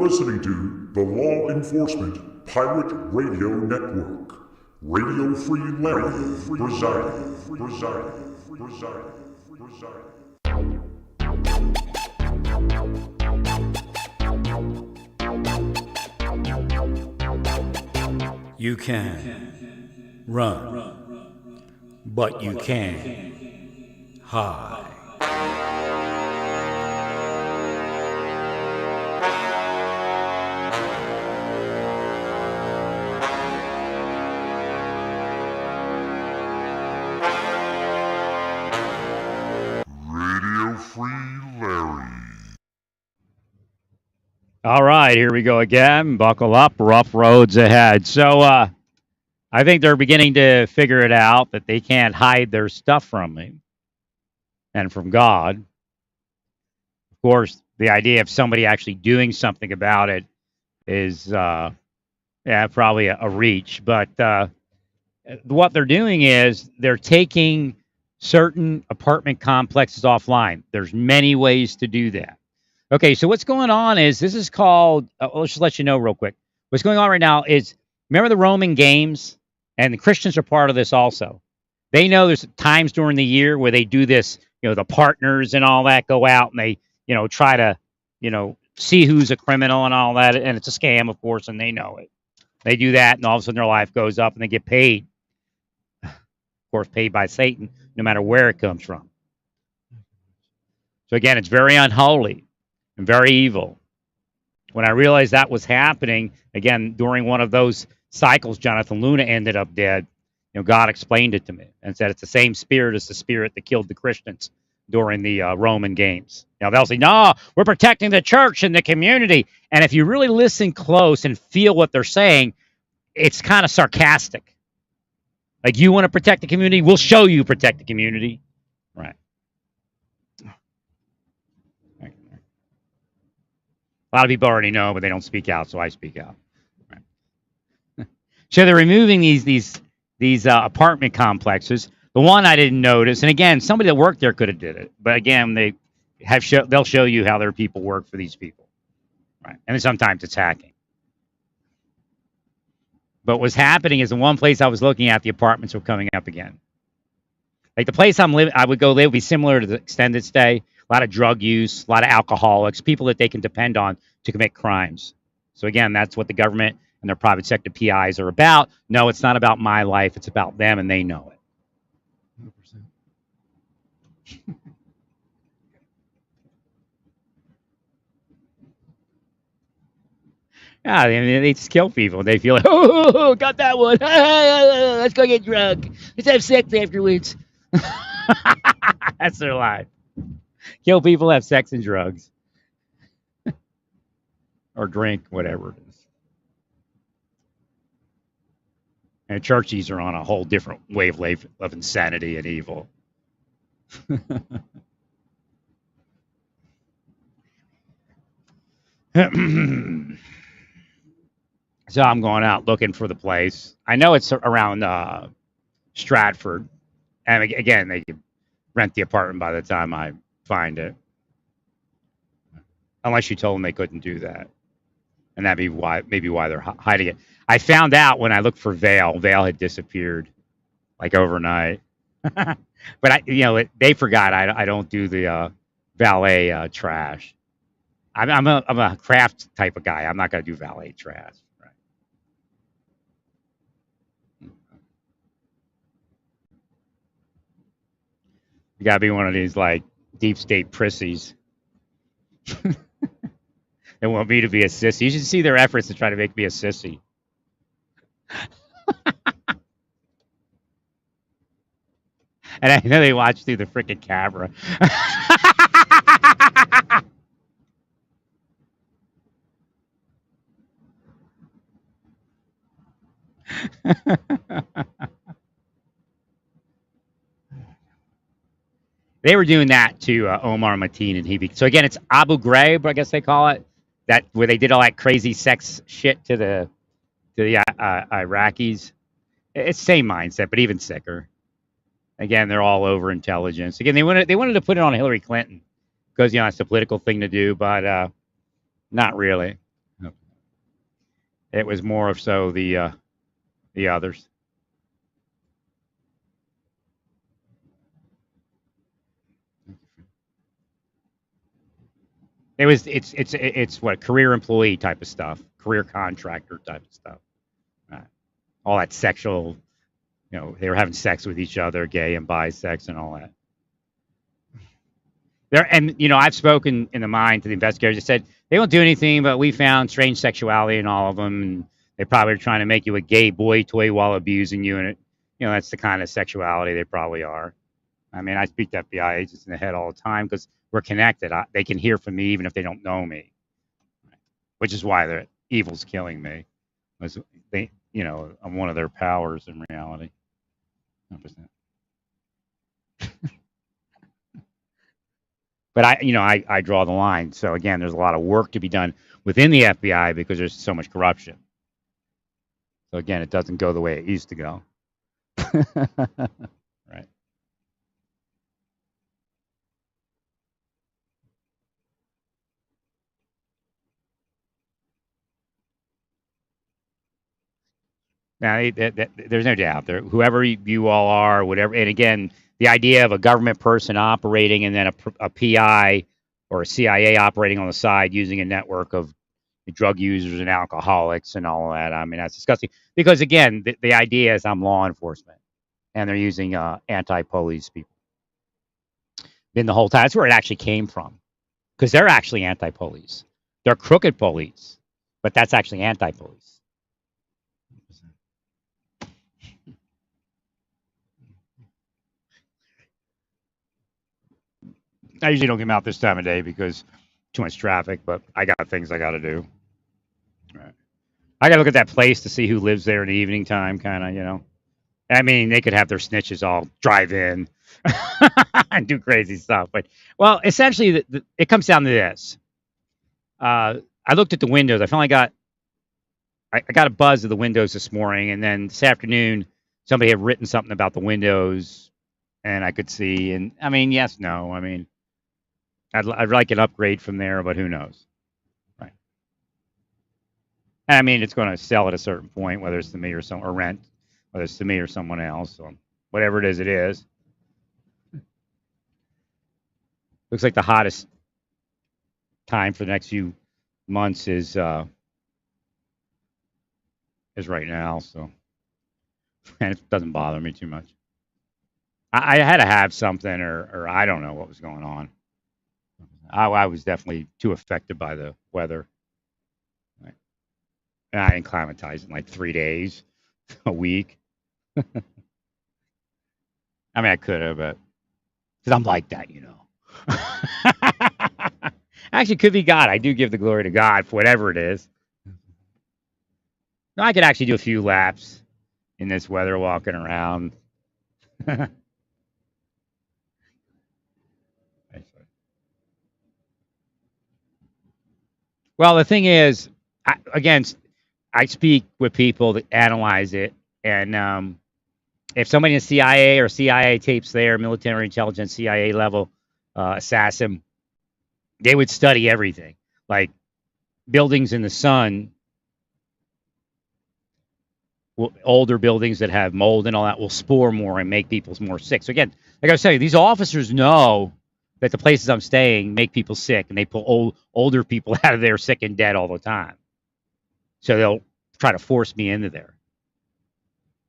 listening to the Law Enforcement Pirate Radio Network. Radio Free Larry, presiding. You can run, but you can't hide. Radio Free Larry. All right, here we go again. Buckle up, rough roads ahead. So I think they're beginning to figure it out that they can't hide their stuff from me and from God. Of course, the idea of somebody actually doing something about it is, probably a reach. But what they're doing is they're taking certain apartment complexes offline. There's many ways to do that. Okay, so what's going on is this is called, let's just let you know real quick. What's going on right now is, remember the Roman games? And the Christians are part of this also. They know there's times during the year where they do this, the partners and all that go out and they, try to, see who's a criminal and all that. And it's a scam, of course, and they know it. They do that and all of a sudden their life goes up and they get paid. Of course, paid by Satan, no matter where it comes from. So again, it's very unholy and very evil. When I realized that was happening, again, during one of those cycles, Jonathan Luna ended up dead. God explained it to me and said it's the same spirit as the spirit that killed the Christians during the Roman games. Now, they'll say, no, we're protecting the church and the community. And if you really listen close and feel what they're saying, it's kind of sarcastic. Like, you want to protect the community? We'll show you protect the community. Right. A lot of people already know, but they don't speak out, so I speak out. Right. So they're removing these apartment complexes. The one I didn't notice, and again, somebody that worked there could have did it, but again, they'll show you how their people work for these people, right? And then sometimes it's hacking. But what's happening is the one place I was looking at, the apartments were coming up again. Like the place I would go live would be similar to the extended stay. A lot of drug use, a lot of alcoholics, people that they can depend on to commit crimes. So again, that's what the government and their private sector PIs are about. No, it's not about my life. It's about them, and they know it. 100%. Yeah, they just kill people. They feel like, oh, got that one. Let's go get drunk. Let's have sex afterwards. That's their life. Kill people, have sex and drugs. Or drink, whatever it is. And churchies are on a whole different wavelength of insanity and evil. So I'm going out looking for the place. I know it's around Stratford. And again, they could rent the apartment by the time I find it. Unless you told them they couldn't do that. And that'd be maybe why they're hiding it. I found out when I looked for Vale. Vale had disappeared like overnight. But they forgot I don't do the valet trash. I'm a craft type of guy. I'm not going to do valet trash. Right? You got to be one of these like deep state prissies. They want me to be a sissy. You should see their efforts to try to make me a sissy. And I know they watch through the freaking camera. They were doing that to Omar Mateen, and so again, it's Abu Ghraib, I guess they call it, that where they did all that crazy sex shit to the Iraqis. It's the same mindset, but even sicker. Again, they're all over intelligence. Again, they wanted to put it on Hillary Clinton because that's the political thing to do, but not really. It was more of so the others. It's what career employee type of stuff, career contractor type of stuff. Uh, all that sexual, they were having sex with each other, gay and bisex and all that. There and I've spoken in the mine to the investigators. They said they won't do anything, but we found strange sexuality in all of them, and they probably are trying to make you a gay boy toy while abusing you, and that's the kind of sexuality they probably are. I mean, I speak to FBI agents in the head all the time because we're connected. They can hear from me even if they don't know me, which is why the evil's killing me. Was they, I'm one of their powers in reality. 100%. But I draw the line. So again, there's a lot of work to be done within the FBI because there's so much corruption. So again, it doesn't go the way it used to go. Right. Now, there's no doubt there. Whoever you all are, whatever. And again, the idea of a government person operating and then a PI or a CIA operating on the side using a network of drug users and alcoholics and all of that. I mean, that's disgusting. Because again, the idea is I'm law enforcement, and they're using anti-police people. Been the whole time. That's where it actually came from, because they're actually anti-police. They're crooked police, but that's actually anti-police. I usually don't get them out this time of day because too much traffic, but I got things I got to do. Right. I got to look at that place to see who lives there in the evening time, kind of. I mean, they could have their snitches all drive in and do crazy stuff. But, well, essentially, it comes down to this. I looked at the windows. I finally got a buzz of the windows this morning, and then this afternoon, somebody had written something about the windows, and I could see. And, I mean, yes, no. I mean, I'd like an upgrade from there, but who knows? Right. I mean, it's going to sell at a certain point, whether it's to me or rent, whether it's to me or someone else. So whatever it is, it is. Looks like the hottest time for the next few months is right now. So, and it doesn't bother me too much. I had to have something, or I don't know what was going on. I was definitely too affected by the weather. Right. And I acclimatized in like 3 days, a week. I mean, I could have, but because I'm like that. Actually, could be God. I do give the glory to God for whatever it is. No, I could actually do a few laps in this weather walking around. Well, the thing is, I speak with people that analyze it, and if somebody in the CIA or CIA tapes their military intelligence CIA level assassin, they would study everything, like buildings in the sun. Older buildings that have mold and all that will spore more and make people more sick. So again, like I was telling you, these officers know that the places I'm staying make people sick, and they pull older people out of there sick and dead all the time. So they'll try to force me into there.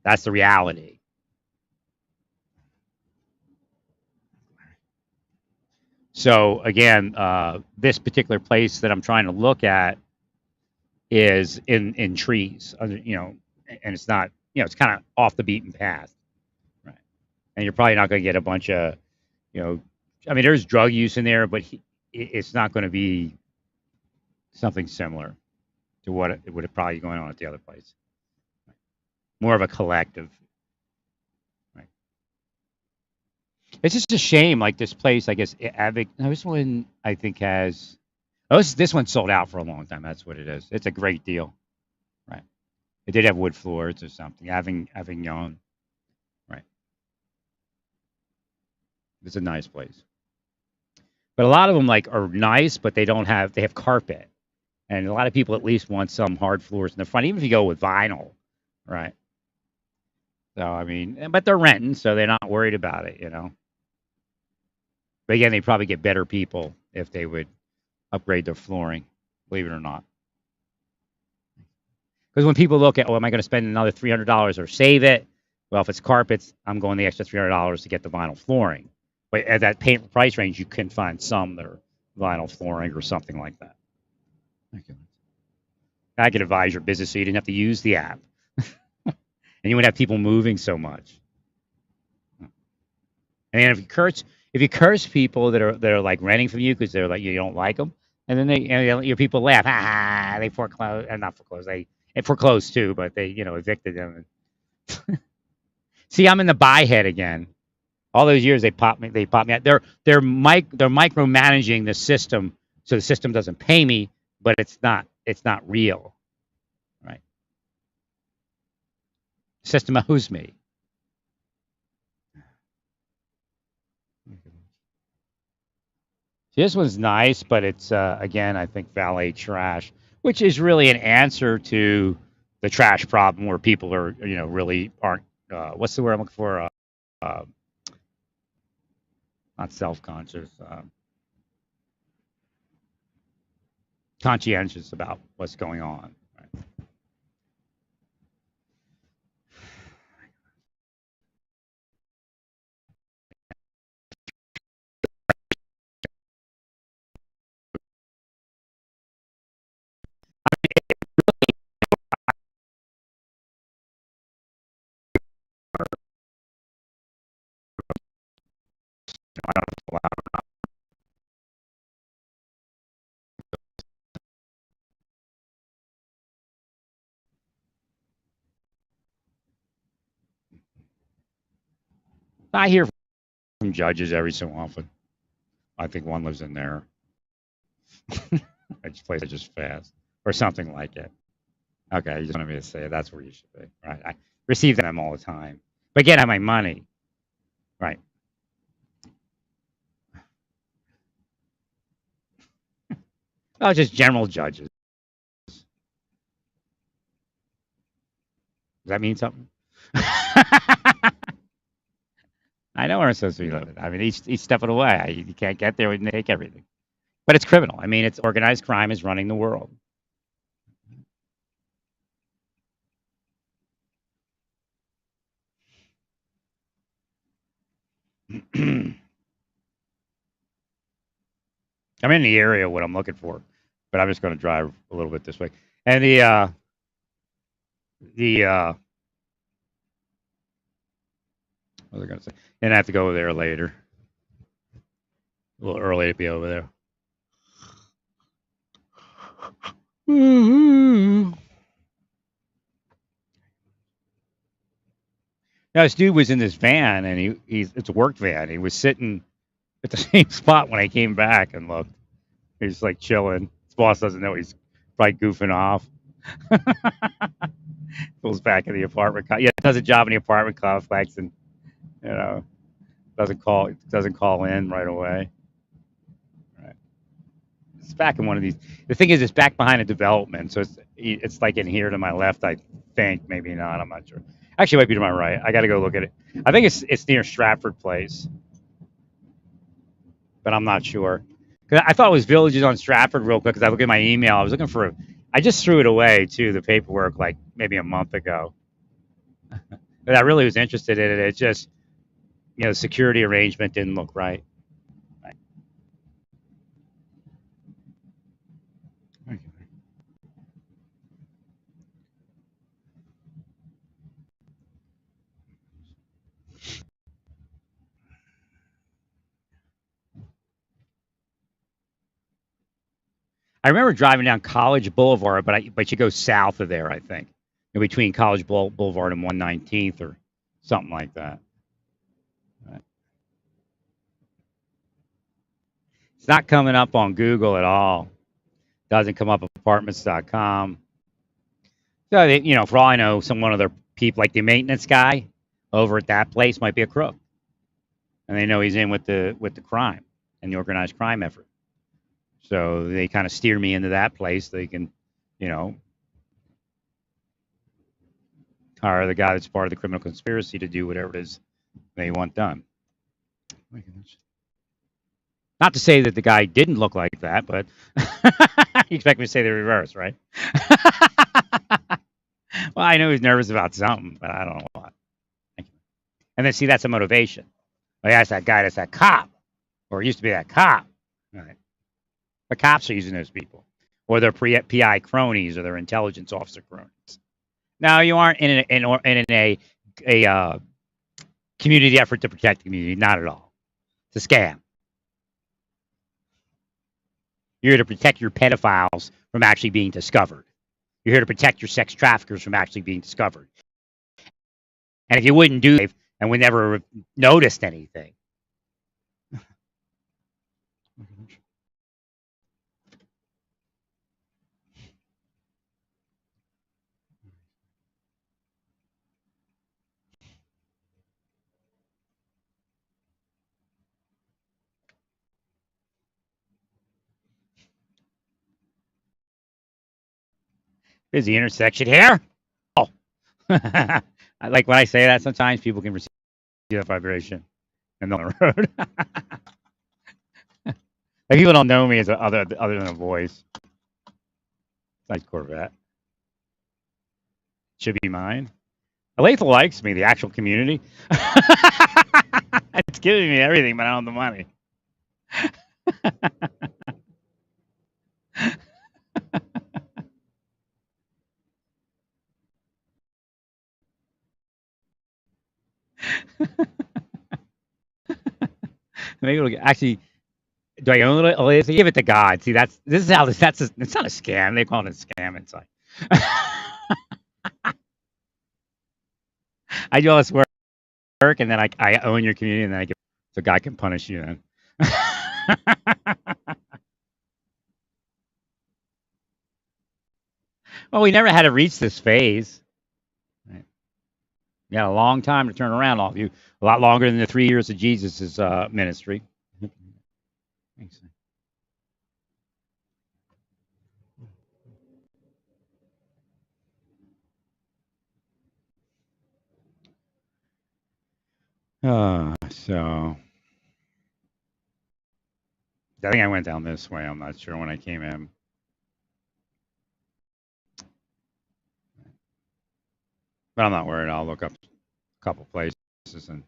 That's the reality. So again, this particular place that I'm trying to look at is in trees, and it's not, it's kind of off the beaten path, right? And you're probably not going to get a bunch of, I mean, there's drug use in there, but it's not going to be something similar to what it would have probably going on at the other place. More of a collective, right? It's just a shame, like this place, I guess, this one I think has, this one sold out for a long time. That's what it is. It's a great deal, right? It did have wood floors or something, Avignon, right? It's a nice place. But a lot of them are nice, but they have carpet. And a lot of people at least want some hard floors in the front, even if you go with vinyl, right? So I mean, but they're renting, so they're not worried about it, you know. But again, they probably get better people if they would upgrade their flooring, believe it or not. Because when people look at, oh, am I going to spend another $300 or save it? Well, if it's carpets, I'm going the extra $300 to get the vinyl flooring. But at that paint price range, you can find some that are vinyl flooring or something like that. Okay. I could advise your business so you didn't have to use the app, and you wouldn't have people moving so much. And if you curse people that are like renting from you because they're like you don't like them, and then your people laugh, they foreclosed, and not foreclosed, they foreclosed too, but they evicted them. See, I'm in the buy head again. All those years they popped me out. They're micromanaging the system so the system doesn't pay me, but it's not real, right? The system owes me. This one's nice, but it's again I think valet trash, which is really an answer to the trash problem where people are really aren't what's the word I'm looking for uh, not self-conscious, conscientious about what's going on. Right? I hear from judges every so often. I think one lives in there. I just play it just fast or something like it. Okay, you just wanted me to say it. That's where you should be. Right. I receive them all the time. But again, I have my money. Right. Oh, just general judges. Does that mean something? I know where I'm supposed to be living. I mean, each step of the way, you can't get there and take everything. But it's criminal. I mean, it's organized crime is running the world. I'm in the area what I'm looking for, but I'm just going to drive a little bit this way. And what was I going to say? And I have to go over there later. A little early to be over there. Now, this dude was in this van, and it's a work van. He was sitting at the same spot when I came back and looked. He's like chilling. His boss doesn't know he's probably goofing off. Goes back in the apartment. Yeah, does a job in the apartment complex, and you know doesn't call in right away. Right. It's back in one of these. The thing is, it's back behind a development, so it's like in here to my left. I think maybe not. I'm not sure. Actually, it might be to my right. I got to go look at it. I think it's near Stratford Place, but I'm not sure. Cause I thought it was Villages on Stratford real quick because I looked at my email. I was looking for. I just threw it away too. The paperwork like maybe a month ago. But I really was interested in it. It just the security arrangement didn't look right. Right. I remember driving down College Boulevard, but you go south of there, I think, between College Boulevard and 119th or something like that. Right. It's not coming up on Google at all. Doesn't come up apartments.com. So for all I know, one of their people, like the maintenance guy over at that place, might be a crook, and they know he's in with the crime and the organized crime effort. So they kind of steer me into that place. They can, you know, hire the guy that's part of the criminal conspiracy to do whatever it is they want done. Not to say that the guy didn't look like that, but you expect me to say the reverse, right? Well, I know he's nervous about something, but I don't know what. And then see, that's a motivation. Like, that's that guy, that's that cop, or it used to be that cop. Right. The cops are using those people, or their PI cronies, or their intelligence officer cronies. Now, you aren't in a community effort to protect the community, not at all. It's a scam. You're here to protect your pedophiles from actually being discovered. You're here to protect your sex traffickers from actually being discovered. And if you wouldn't do it, and we never noticed anything. There's the intersection here. Oh. I like when I say that, sometimes people can receive that vibration and on the road. Like, people don't know me as other than a voice. Nice Corvette. Should be mine. Aletha likes me, the actual community. It's giving me everything, but I don't have the money. Maybe it'll actually. Do I own it? Aletha? Give it to God. See, this is how it's not a scam. They call it a scam inside. I do all this work, and then I own your community, and then I give so God can punish you then. Well, we never had to reach this phase. Right. We got a long time to turn around, all of you. A lot longer than the 3 years of Jesus' ministry. Thanks. So I think I went down this way. I'm not sure when I came in. But I'm not worried. I'll look up a couple places and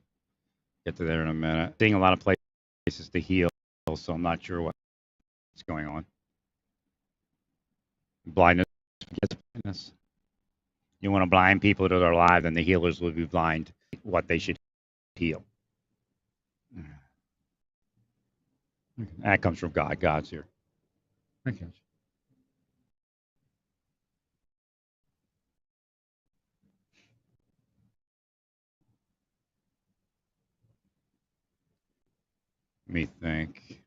get to there in a minute. Seeing a lot of places to heal, so I'm not sure what's going on. Blindness gets blindness. You want to blind people that are alive, then the healers will be blind what they should heal. That comes from God. God's here. Okay. Let me think.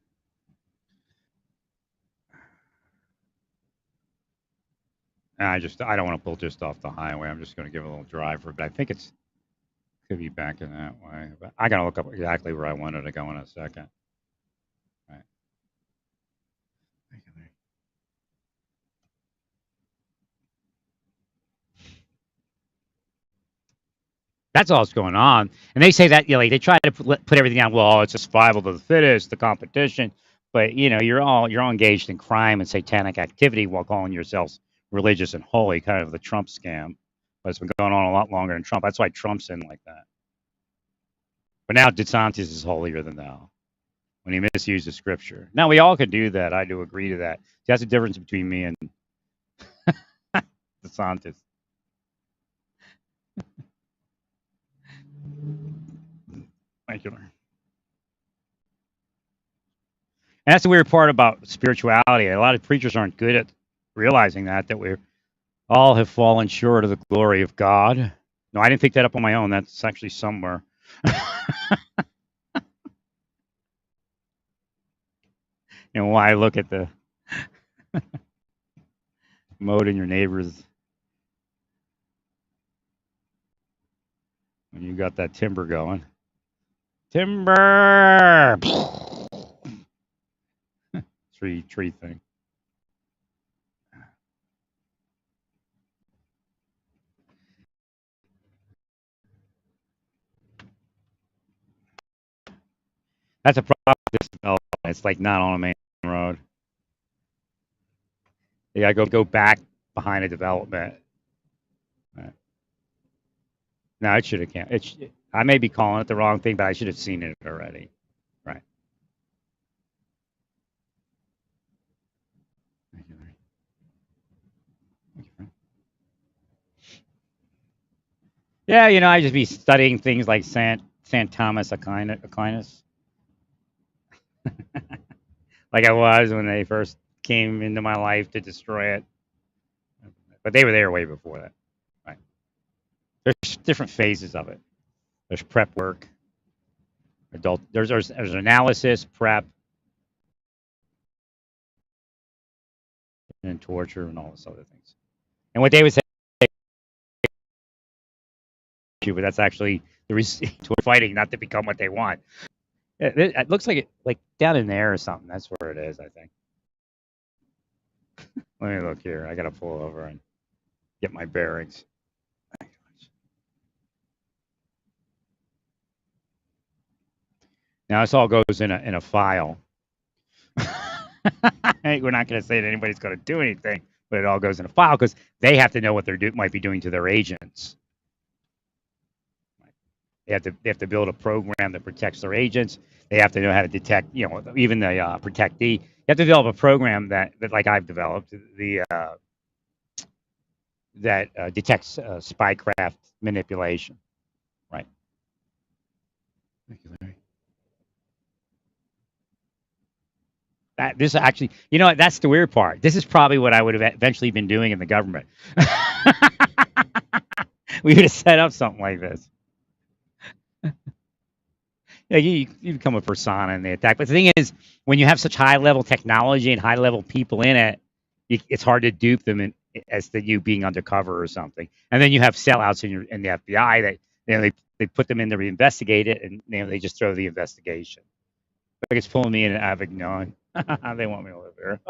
I don't want to pull just off the highway. I'm just going to give it a little drive for it, but I think it's could be back in that way. But I got to look up exactly where I wanted to go in a second. Right. That's all that's going on. And they say that, you know, like, they try to put everything on, well, it's a survival of the fittest, the competition. But, you know, you're all engaged in crime and satanic activity while calling yourselves religious and holy, kind of the Trump scam. But it's been going on a lot longer than Trump. That's why Trump's in like that. But now DeSantis is holier than thou when he misuses scripture. Now, we all could do that. I do agree to that. That's the difference between me and DeSantis. Thank you. And that's the weird part about spirituality. A lot of preachers aren't good at realizing that we all have fallen short of the glory of God. No, I didn't pick that up on my own. That's actually somewhere. And why I look at the moat in your neighbors when you got that timber going. Timber! That's tree thing. That's a problem with this development. It's like not on a main road. You gotta go back behind a development. Right. No, it should have came. I may be calling it the wrong thing, but I should have seen it already. Right. Thank you, Larry. Thank you, friend. Yeah, I just be studying things like Saint Thomas Aquinas, like I was when they first came into my life to destroy it. But they were there way before that. Right. There's different phases of it. There's prep work, adult. There's analysis, prep, and torture, and all this other things. And what they would say, but that's actually the reason we're fighting, not to become what they want. It looks like like down in there or something. That's where it is, I think. Let me look here. I gotta pull over and get my bearings. Now this all goes in a file. We're not going to say that anybody's going to do anything, but it all goes in a file because they have to know what they might be doing to their agents. They have to build a program that protects their agents. They have to know how to detect, even the protectee. You have to develop a program that like I've developed, that detects spycraft manipulation. Right. Thank you, Larry. This actually, that's the weird part. This is probably what I would have eventually been doing in the government. We would have set up something like this. Yeah, you become a persona in the attack. But the thing is, when you have such high level technology and high level people in it, it's hard to dupe them as to you being undercover or something. And then you have sellouts in the FBI that they put them in to investigate it, and they just throw the investigation. Like it's pulling me in Avignon. They want me to live there.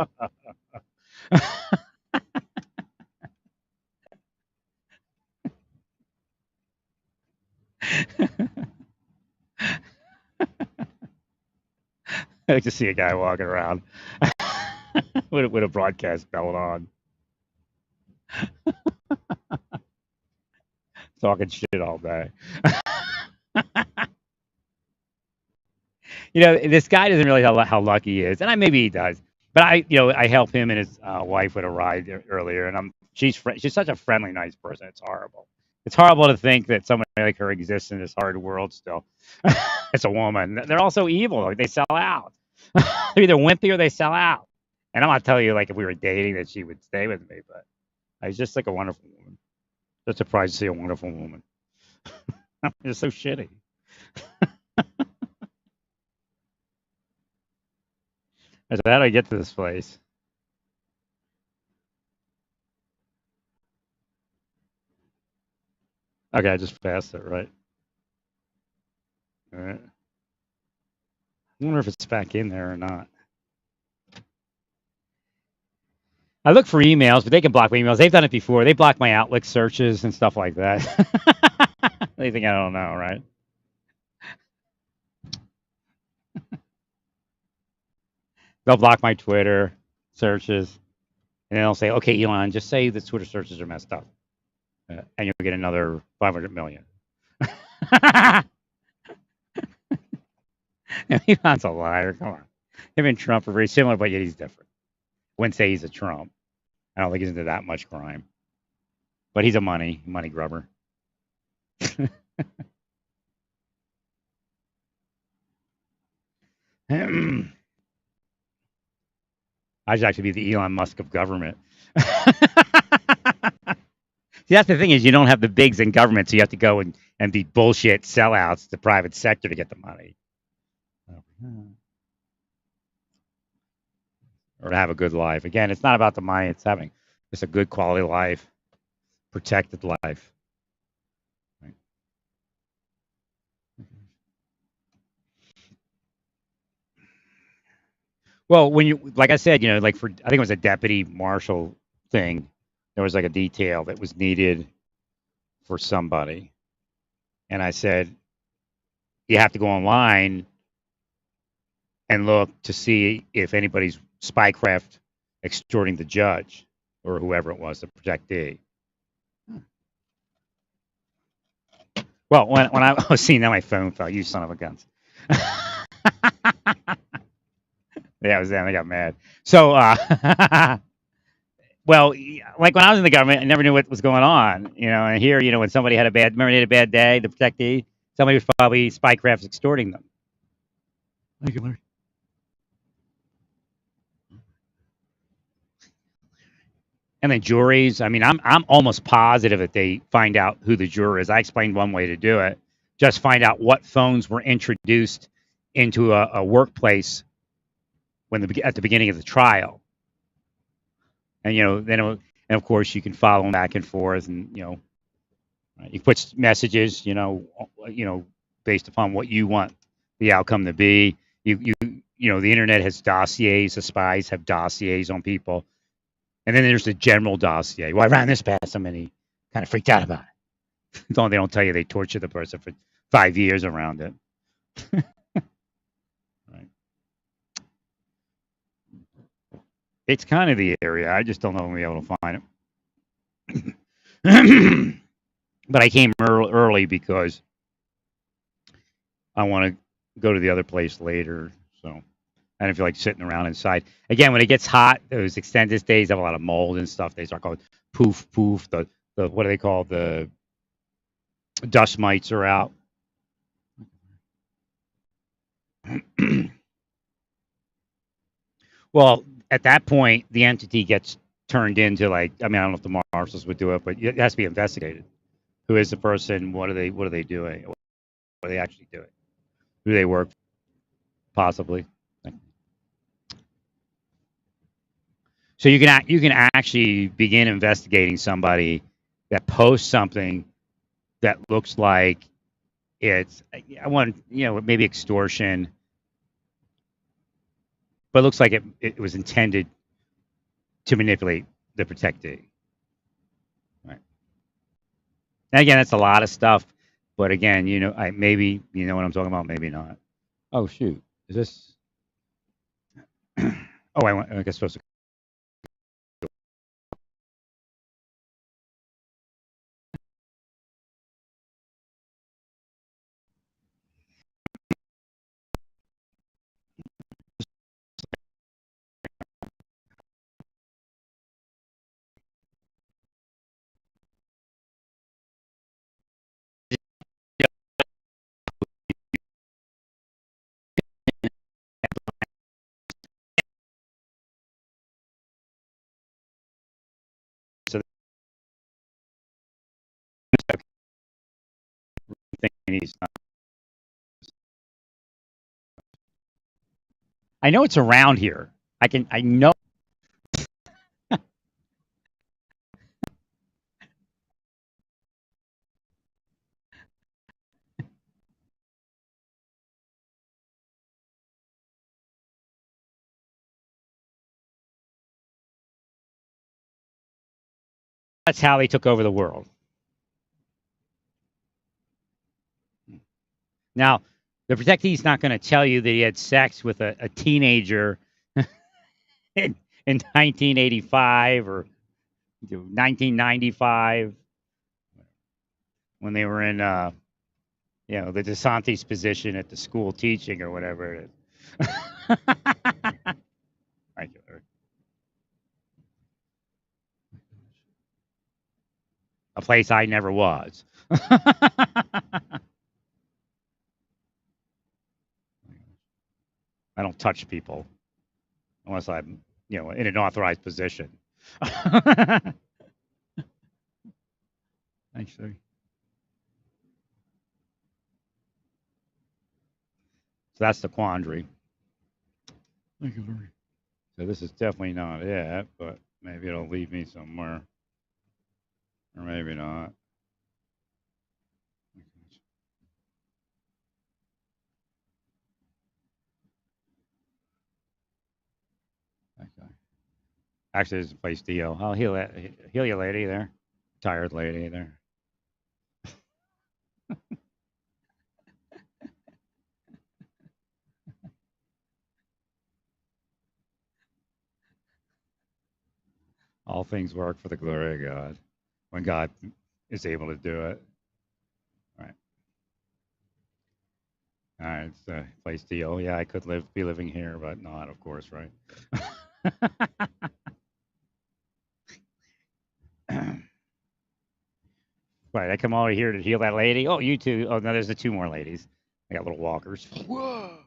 I like to see a guy walking around with a broadcast belt on, talking shit all day. This guy doesn't really know how lucky he is, and maybe he does. But I helped him and his wife with a ride earlier, and she's such a friendly, nice person. It's horrible. It's horrible to think that somebody like her exists in this hard world still. It's a woman. They're also evil. Like, they sell out. They're either wimpy or they sell out. And I'm not telling you, like, if we were dating that she would stay with me, but she's just like a wonderful woman. Just surprised to see a wonderful woman. It's so shitty. So how do I get to this place? Okay, I just passed it, right? All right. I wonder if it's back in there or not. I look for emails, but they can block my emails. They've done it before. They block my Outlook searches and stuff like that. They think I don't know, right? They'll block my Twitter searches, and they'll say, "Okay, Elon, just say the Twitter searches are messed up, and you'll get another 500 million." Elon's a liar. Come on. Him and Trump are very similar, but yet he's different. Wouldn't say he's a Trump. I don't think he's into that much crime. But he's a money grubber. I should actually be the Elon Musk of government. See, that's the thing is you don't have the bigs in government, so you have to go and be bullshit sellouts to private sector to get the money. Or to have a good life. Again, it's not about the money, it's having just a good quality life, protected life. Right. Well, when you, like I said, like for, I think it was a deputy marshal thing, there was like a detail that was needed for somebody. And I said, you have to go online and look to see if anybody's spycraft extorting the judge or whoever it was, the protectee. Well, when I was seeing that, my phone fell. You son of a guns. Yeah, it was them. I got mad. So, well, like when I was in the government, I never knew what was going on. And here, when somebody had a bad, remember they had a bad day, the protectee, somebody was probably spycraft extorting them. Thank you, Larry. And then juries. I mean, I'm almost positive that they find out who the juror is. I explained one way to do it. Just find out what phones were introduced into a workplace at the beginning of the trial, and then and of course you can follow them back and forth, and you put messages, based upon what you want the outcome to be. The internet has dossiers. The spies have dossiers on people. And then there's the general dossier. Well, I ran this past him and he kind of freaked out about it. They don't tell you they tortured the person for 5 years around it. Right. It's kind of the area. I just don't know when we'll be able to find it. But I came early because I want to go to the other place later. So I didn't feel like sitting around inside. Again, when it gets hot, those extended days have a lot of mold and stuff. They start going poof, poof. The what do they call the dust mites are out. Well, at that point, the entity gets turned into like, I mean, I don't know if the marshals would do it, but it has to be investigated. Who is the person? What are they doing? What are they actually doing? Who do they work for? Possibly. So you can actually begin investigating somebody that posts something that looks like I want maybe extortion, but it looks like it was intended to manipulate the protectee. Right. And again, that's a lot of stuff. But again, maybe you know what I'm talking about, maybe not. Oh shoot, is this? Oh, I guess supposed to. So he's not. I know it's around here. I know that's how they took over the world. Now, the protectee's not going to tell you that he had sex with a teenager in 1985 or 1995 when they were in, the DeSantis position at the school teaching or whatever it is. Thank you, Larry. A place I never was. I don't touch people unless I'm, in an authorized position. Thanks, sir. So that's the quandary. Thank you, Larry. So this is definitely not it, but maybe it'll lead me somewhere. Or maybe not. Actually, there's a place Dio. I'll heal you, lady there. Tired lady there. All things work for the glory of God when God is able to do it. Right. All right. It's a place Dio. Yeah, I could be living here, but not, of course, right? Right. I come over here to heal that lady. Oh, you two. Oh, no, there's the two more ladies. I got little walkers. Whoa.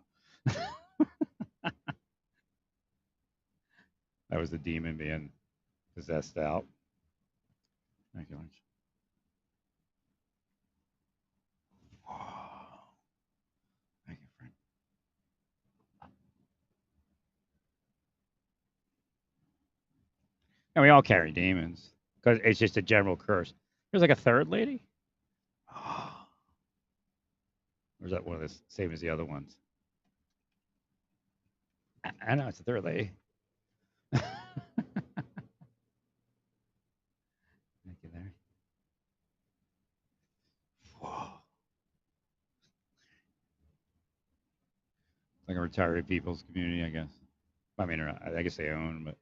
That was the demon being possessed out. Thank you, Lynch. Whoa. Thank you, friend. And we all carry demons because it's just a general curse. There's like a third lady. Or is that one of the same as the other ones? I know it's a third lady. Thank you there. Whoa. Like a retiree people's community, I guess. I mean, I guess they own, but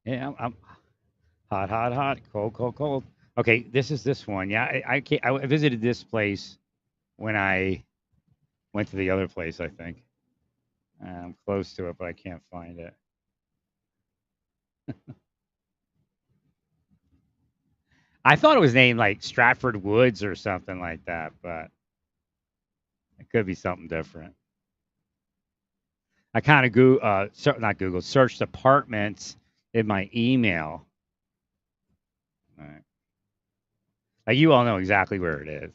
yeah, I'm hot, cold. Okay, this is this one. Yeah, I visited this place when I went to the other place. I think I'm close to it, but I can't find it. I thought it was named like Stratford Woods or something like that, but it could be something different. I kind of not Google, searched apartments in my email. All right. Like you all know exactly where it is.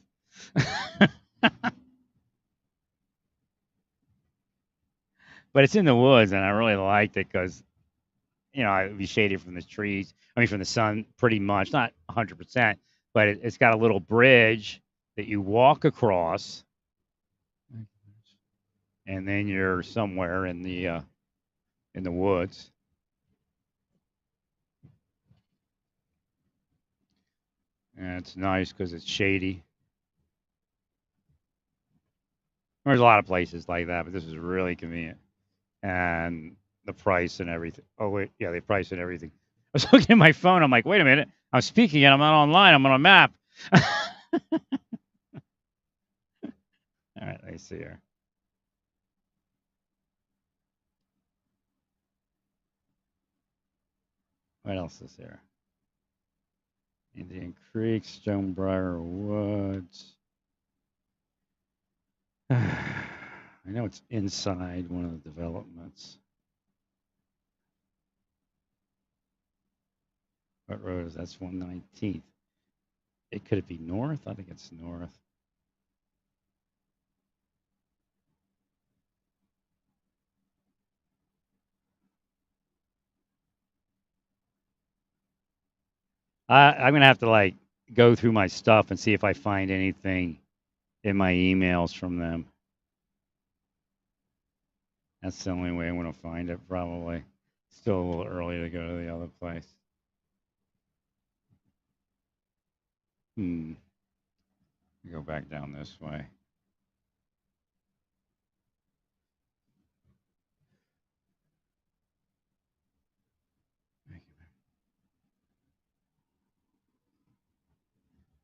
But it's in the woods, and I really liked it because, it'd be shaded from the trees. I mean, from the sun, pretty much, not 100%, but it's got a little bridge that you walk across, and then you're somewhere in the woods. And it's nice because it's shady. There's a lot of places like that, but this is really convenient. And the price and everything. Oh, wait. Yeah, the price and everything. I was looking at my phone. I'm like, wait a minute. I'm speaking and I'm not online. I'm on a map. All right, let me see here. What else is there? Indian Creek, Stonebriar Woods. I know it's inside one of the developments. What road is that? That's 119th. Could it be north? I think it's north. I'm gonna have to like go through my stuff and see if I find anything in my emails from them. That's the only way I'm gonna find it, probably. Still a little early to go to the other place. Go back down this way.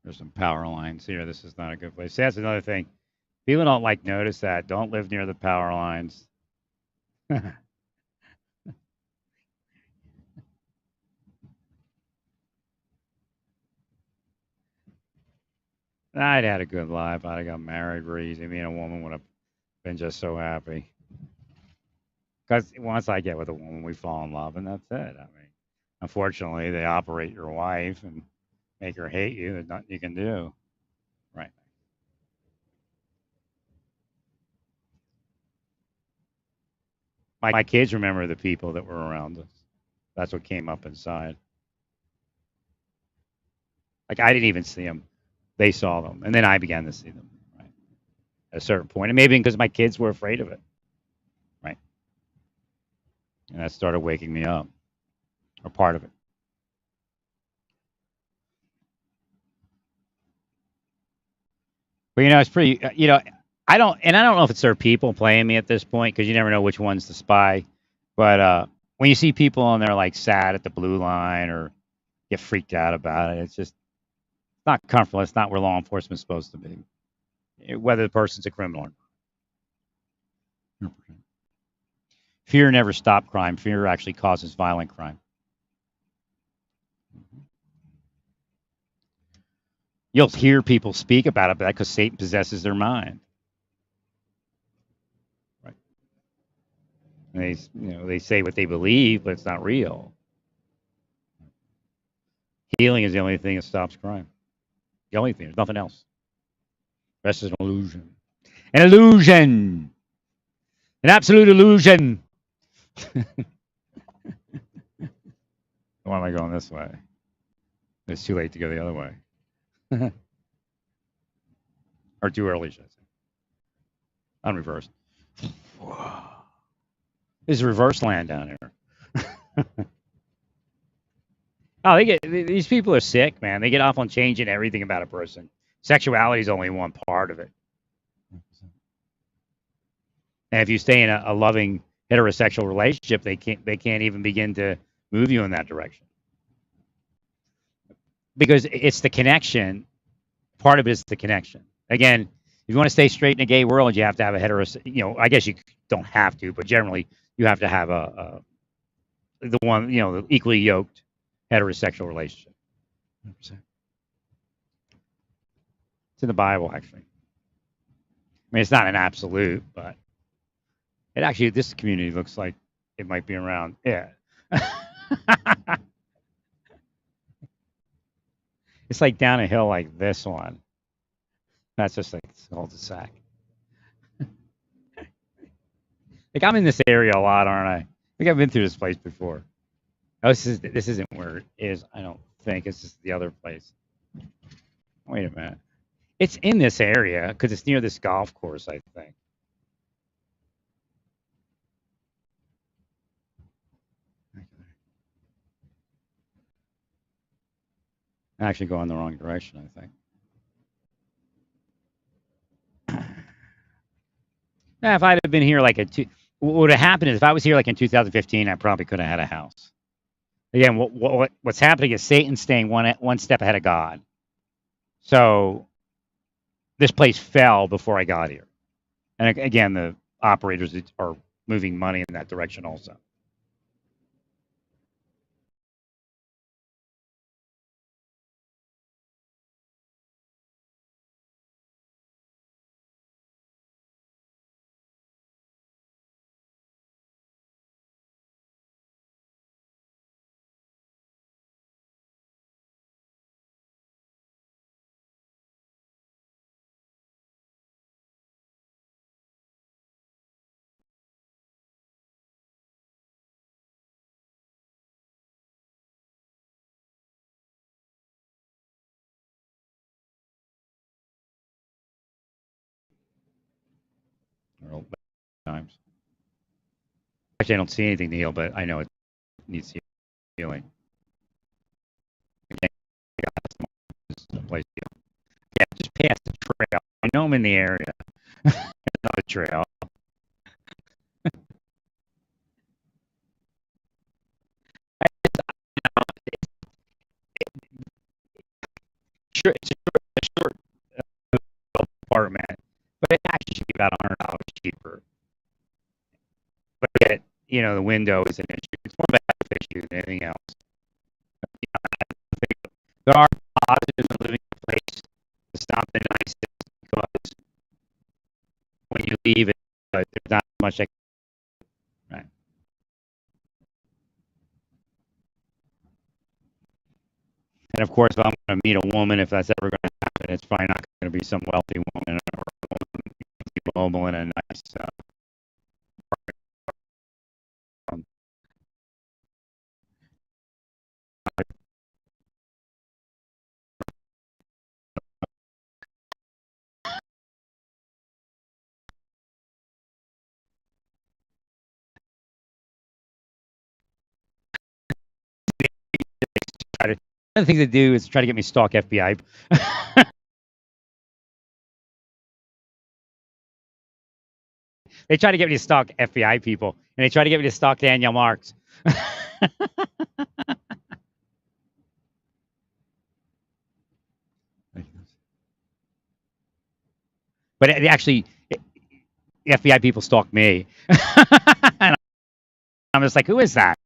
There's some power lines here. This is not a good place. See, that's another thing. People don't like notice that. Don't live near the power lines. I'd had a good life. I'd have got married real easy. Me and a woman would have been just so happy. Because once I get with a woman, we fall in love, and that's it. I mean, unfortunately, they operate your wife and make her hate you. There's nothing you can do. Right. My kids remember the people that were around us. That's what came up inside. Like, I didn't even see them. They saw them, and then I began to see them. Right. At a certain point, and maybe because my kids were afraid of it. Right. And that started waking me up, or part of it. But it's pretty. I don't know if it's their people playing me at this point because you never know which one's the spy. But when you see people and they're like sad at the blue line or get freaked out about it, it's just not comfortable. It's not where law enforcement's supposed to be, whether the person's a criminal or not. Fear never stops crime. Fear actually causes violent crime. You'll hear people speak about it, but because Satan possesses their mind. Right. And they say what they believe, but it's not real. Healing is the only thing that stops crime. The only thing. There's nothing else. The rest is an illusion. An illusion. An absolute illusion. Why am I going this way? It's too late to go the other way. Or too early, should I say. On reverse. There's reverse land down here. Oh, these people are sick, man. They get off on changing everything about a person. Sexuality is only one part of it. And if you stay in a loving heterosexual relationship, they can't even begin to move you in that direction. Because it's the connection. Part of it is the connection. Again, if you want to stay straight in a gay world, you have to have a heterosexual. I guess you don't have to, but generally you have to have the one, the equally yoked heterosexual relationship. 100%. It's in the Bible, actually. I mean, it's not an absolute, but it actually, this community looks like it might be around. Yeah. It's like down a hill like this one. That's just like a cul-de-sac. Like I'm in this area a lot, aren't I? I think I've been through this place before. Oh, this isn't where it is. I don't think it's just the other place. Wait a minute. It's in this area because it's near this golf course, I think. I'm actually going the wrong direction, I think. Now, if I'd have been here like what would have happened is if I was here like in 2015, I probably could have had a house. Again, what's happening is Satan's staying one step ahead of God. So this place fell before I got here. And again, the operators are moving money in that direction also. Times. Actually, I don't see anything to heal, but I know it needs healing. Place to heal. Yeah, just past the trail. I know I'm in the area. Another trail. Sure, it's a short apartment, but it actually should be about $100 cheaper. But yet, the window is an issue. It's more of a health issue than anything else. There are positives in living in a place. It's not the nicest because when you leave it, there's not much. Right. And of course, if I'm going to meet a woman, if that's ever going to happen, it's probably not going to be some wealthy woman or a woman mobile in a nice One of the things they do is try to get me to stalk FBI. They try to get me to stalk FBI people, and they try to get me to stalk Danielle Marks. But actually, FBI people stalk me. And I'm just like, who is that?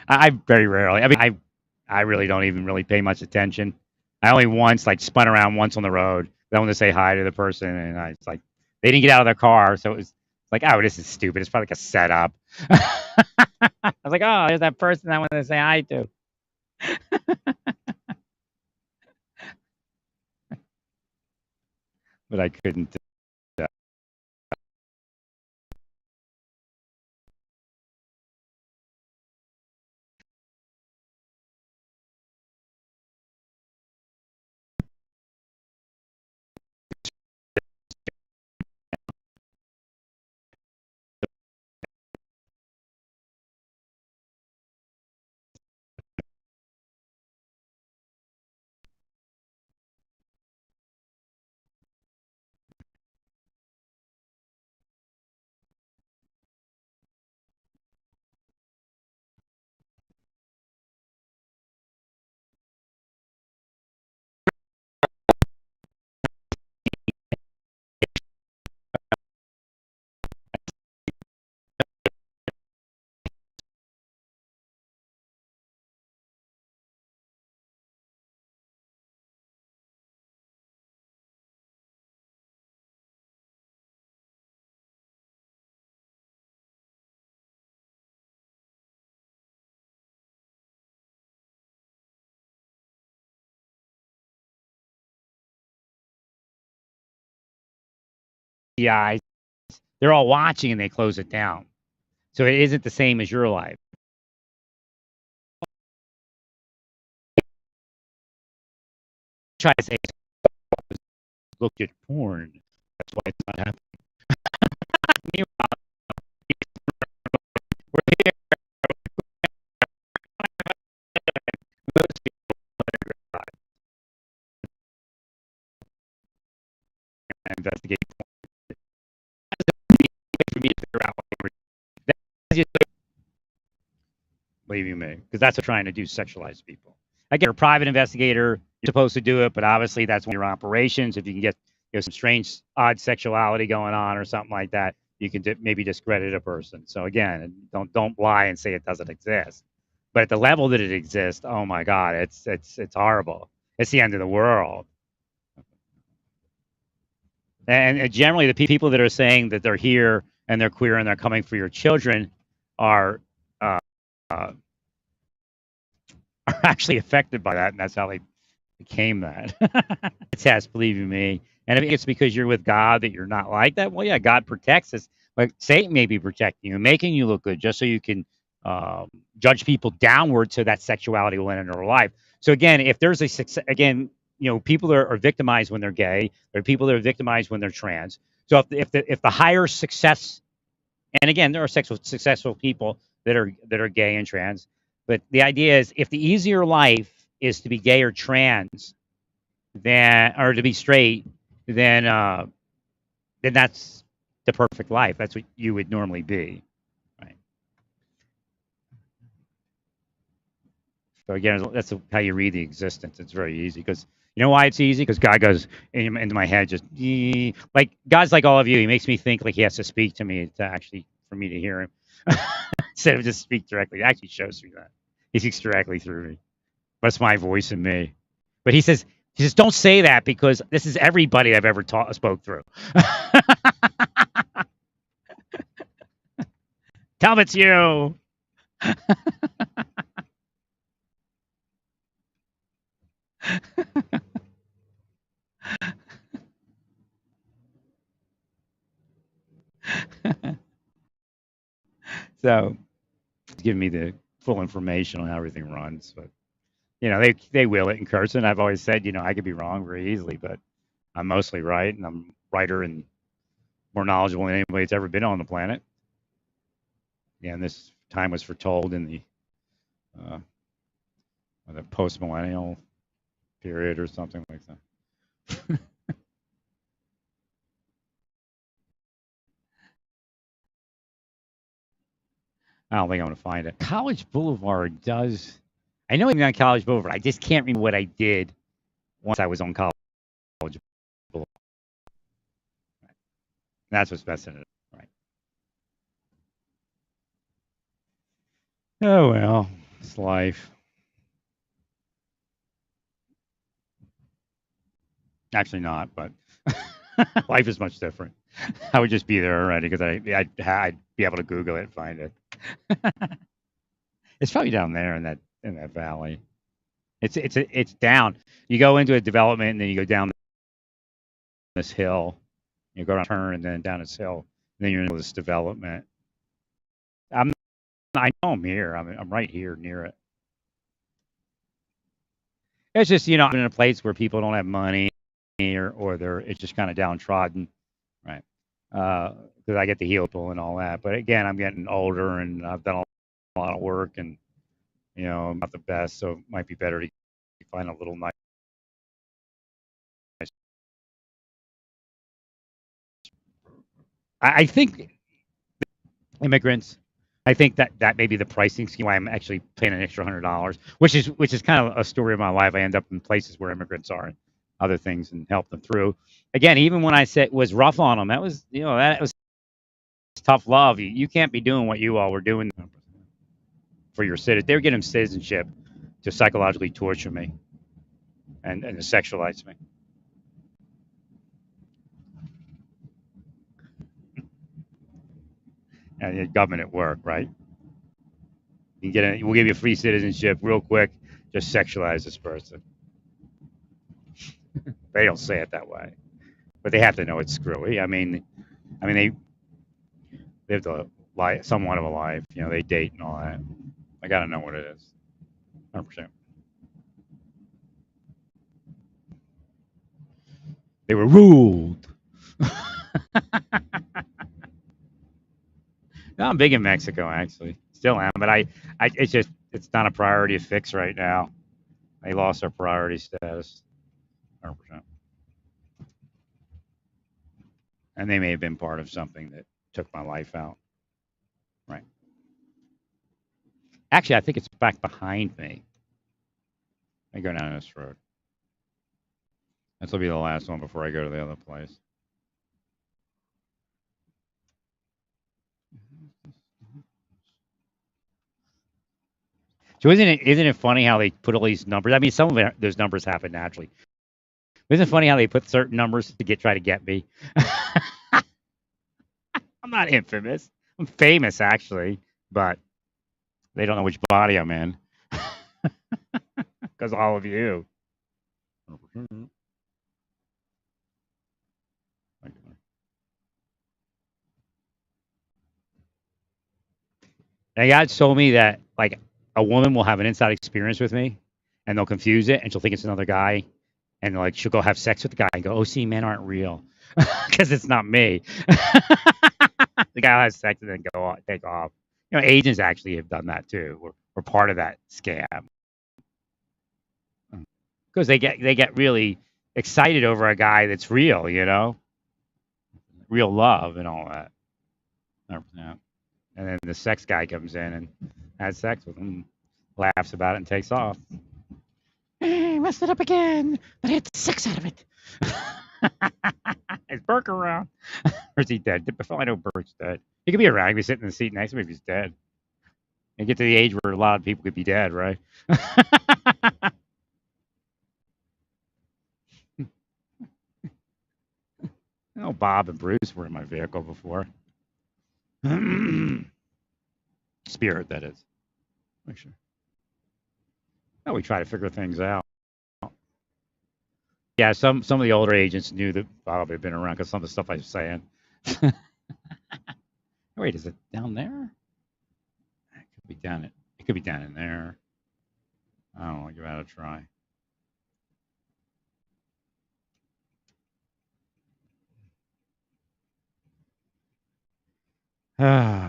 I very rarely. I mean, I really don't even really pay much attention. I only once like spun around once on the road. I wanted to say hi to the person, and it's like they didn't get out of their car, so it was like, oh, this is stupid. It's probably like a setup. I was like, oh, there's that person I wanted to say hi to. But I couldn't. Yeah, they're all watching and they close it down. So it isn't the same as your life. Try to say, look at porn. That's why it's not happening. Meanwhile, we're here. Most people investigate porn. For me to figure out what believe you me, because that's what they're trying to do, sexualize people. Again, you're a private investigator, you're supposed to do it, but obviously that's when your operations. If you can get some strange, odd sexuality going on or something like that, you can maybe discredit a person. So again, don't lie and say it doesn't exist. But at the level that it exists, oh my God, it's horrible. It's the end of the world. And generally, the people that are saying that they're here and they're queer and they're coming for your children are uh, are actually affected by that, and that's how they became that. Test, believe you me. And if it's because you're with God that you're not like that, well, yeah, God protects us. But Satan may be protecting you, making you look good, just so you can judge people downward to that sexuality will end in their life. So again, if there's a success, again, people are victimized when they're gay. There are people that are victimized when they're trans. So if the higher success, and again, there are successful people that are gay and trans, but the idea is if the easier life is to be gay or trans, or to be straight, then that's the perfect life. That's what you would normally be, right? So again, that's how you read the existence. It's very easy because you know why it's easy? Because God goes into my head, just like God's like all of you. He makes me think like he has to speak to me for me to hear him instead of just speak directly. It actually shows me that he speaks directly through me, but it's my voice in me. But he says, don't say that because this is everybody I've ever spoke through. Tell them it's you. So it's giving me the full information on how everything runs. But they will it in person. I've always said, I could be wrong very easily, but I'm mostly right, and I'm righter and more knowledgeable than anybody that's ever been on the planet. Yeah, and this time was foretold in uh, the post-millennial period or something like that. I don't think I'm going to find it. College Boulevard does. I know I'm on College Boulevard. I just can't remember what I did once I was on College Boulevard. That's what's messing it up, right? Oh well, it's life. Actually, not, but life is much different. I would just be there already because I'd be able to Google it and find it. It's probably down there in that valley. It's down. You go into a development and then you go down this hill. You go around a turn and then down this hill. And then you're in this development. I know I'm here. I'm right here near it. It's just I'm in a place where people don't have money or it's just kind of downtrodden, right? Because I get the heel pull and all that. But again, I'm getting older and I've done a lot of work and I'm not the best, so it might be better to find a little nice. I think immigrants. I think that may be the pricing scheme why I'm actually paying an extra $100, which is kind of a story of my life. I end up in places where immigrants are and other things and help them through. Again, even when I said was rough on them, that was that was tough love. You can't be doing what you all were doing for your citizen. They were getting citizenship to psychologically torture me and to sexualize me. And the government at work, right? We'll give you free citizenship real quick. Just sexualize this person. They don't say it that way, but they have to know it's screwy. They lived a life, somewhat of a life. They date and all that. I got to know what it is. 100%. They were ruled. No, I'm big in Mexico, actually. Still am, but it's not a priority to fix right now. They lost their priority status. 100%. And they may have been part of something that took my life out. Right. Actually, I think it's back behind me. I go down this road. This will be the last one before I go to the other place. So isn't it funny how they put all these numbers? I mean, some of those numbers happen naturally. Isn't it funny how they put certain numbers to try to get me? I'm not infamous. I'm famous actually, but they don't know which body I'm in because all of you. And God told me that like a woman will have an inside experience with me, and they'll confuse it, and she'll think it's another guy, and like she'll go have sex with the guy and go, "Oh, see, men aren't real," because it's not me. The guy will have sex and then go take off. Agents actually have done that too. We're part of that scam because they get really excited over a guy that's real, real love and all that. Yeah. And then the sex guy comes in and has sex with him, laughs about it, and takes off. Hey, messed it up again, but I had sex out of it. Is Burke around? Or is he dead? I know Burke's dead. He could be around. He could be sitting in the seat next to me if he's dead. And get to the age where a lot of people could be dead, right? Bob and Bruce were in my vehicle before. Spirit, that is. Make sure. We try to figure things out. Yeah, some of the older agents knew that Bob had been around because some of the stuff I was saying. Wait, is it down there? It could be down. It could be down in there. I don't know. Give that a try.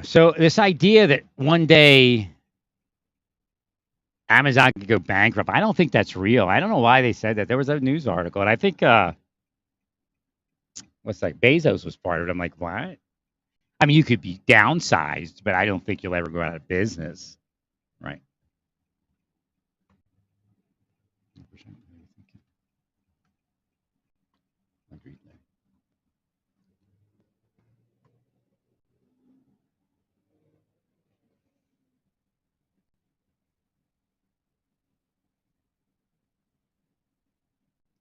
So this idea that one day Amazon could go bankrupt, I don't think that's real. I don't know why they said that. There was a news article, and I think what's like Bezos was part of it. I'm like, what? I mean, you could be downsized, but I don't think you'll ever go out of business, right?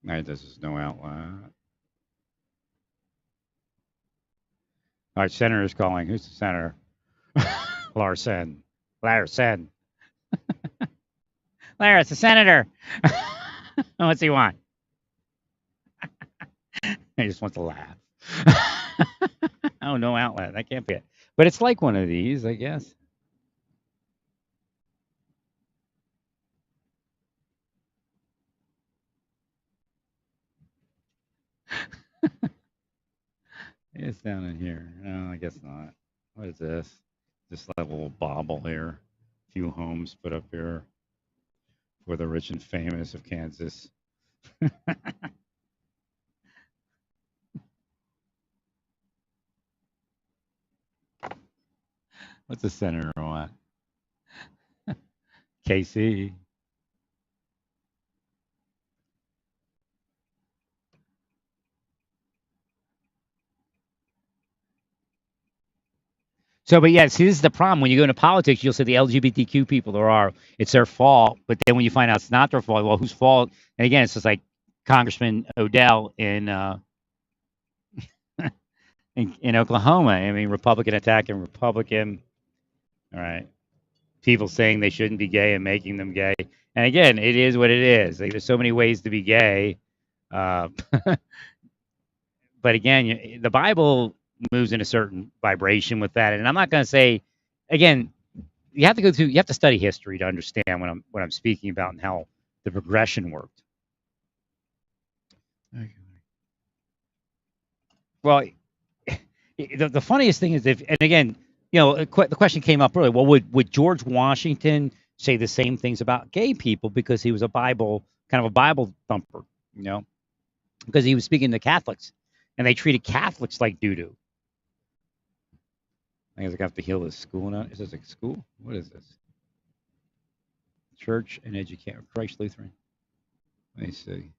Right, this is no outlet. All right, senator's calling. Who's the senator? Larson. Larson. Larry, it's the senator. What's he want? He just wants to laugh. Oh, no outlet. That can't be it. But it's like one of these, I guess. It's down in here. No, I guess not. What is this? This level of bauble here. A few homes put up here for the rich and famous of Kansas. What's the senator want? KC. So, but yeah, see, this is the problem. When you go into politics, you'll say the LGBTQ people it's their fault. But then when you find out it's not their fault, well, whose fault? And again, it's just like Congressman Odell in Oklahoma. I mean, Republican attacking Republican. All right. People saying they shouldn't be gay and making them gay. And again, it is what it is. Like, there's so many ways to be gay. Uh, but again, the Bible moves in a certain vibration with that. And I'm not going to say, again, you have to study history to understand what I'm speaking about and how the progression worked. Well, the funniest thing is and again, the question came up earlier. Well, would George Washington say the same things about gay people because he was a Bible thumper, because he was speaking to Catholics, and they treated Catholics like doo doo. I guess I have to heal this school now. Is this a school? What is this? Church and education. Christ Lutheran. Let me see.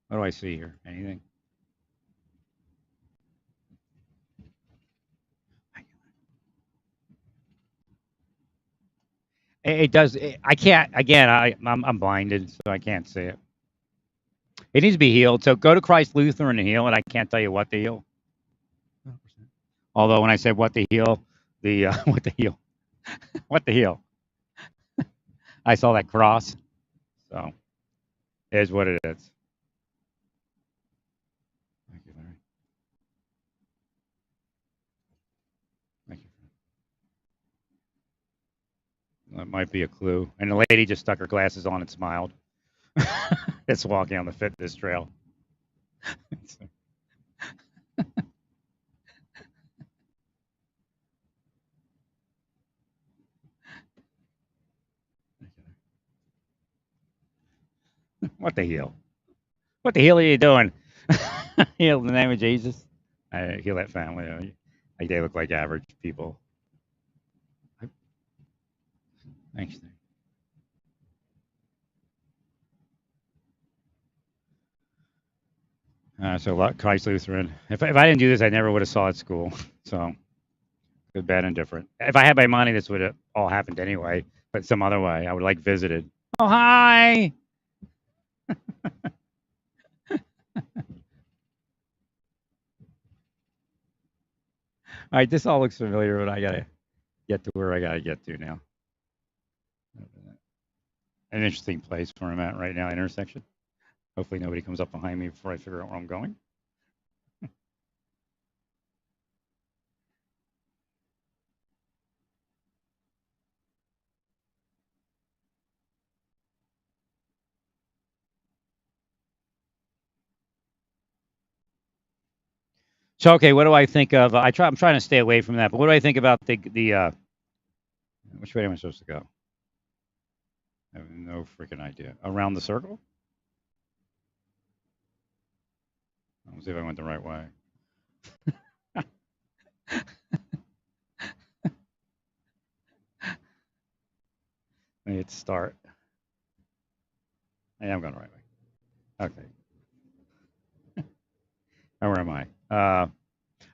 What do I see here? Anything? It does. I can't. Again, I'm blinded, so I can't see it. It needs to be healed. So go to Christ Lutheran and heal it. I can't tell you what to heal. Although when I said what to heal, the what to heal, what to heal, I saw that cross. So it is what it is. Thank you, Larry. Thank you. That might be a clue. And the lady just stuck her glasses on and smiled. It's walking on the fitness trail. What the hell? What the hell are you doing? Heal in the name of Jesus. I heal that family. Like they look like average people. Thanks. So Christ Lutheran. If I didn't do this, I never would have saw it at school. So good, bad, and different. If I had my money, this would have all happened anyway. But some other way, I would like visited. Oh hi. All right, this all looks familiar, but I gotta get to where I gotta get to now. An interesting place where I'm at right now, intersection. Hopefully nobody comes up behind me before I figure out where I'm going. So okay, what do I think of? I'm trying to stay away from that. But what do I think about the which way am I supposed to go? I have no freaking idea. Around the circle? Let's see if I went the right way. Let me hit start. I am going the right way. Okay. Where am I? I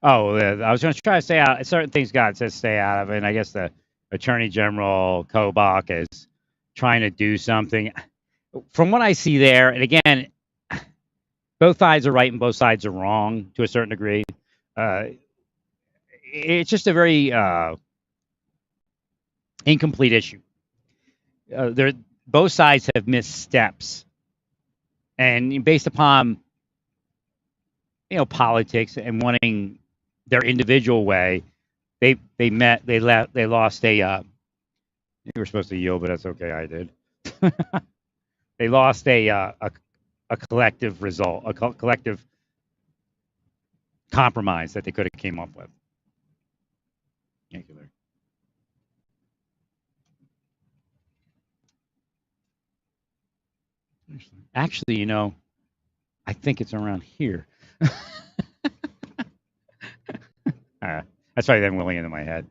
was going to try to stay out. Certain things God says stay out of, and I guess the Attorney General Kobach is trying to do something. From what I see there, and again, both sides are right and both sides are wrong to a certain degree. It's just a very incomplete issue. There, both sides have missed steps, and based upon politics and wanting their individual way, they lost a. You were supposed to yield, but that's okay. I did. They lost a collective result, a collective compromise that they could have came up with. Thank you, Larry. Actually, I think it's around here. That's probably them willing into my head.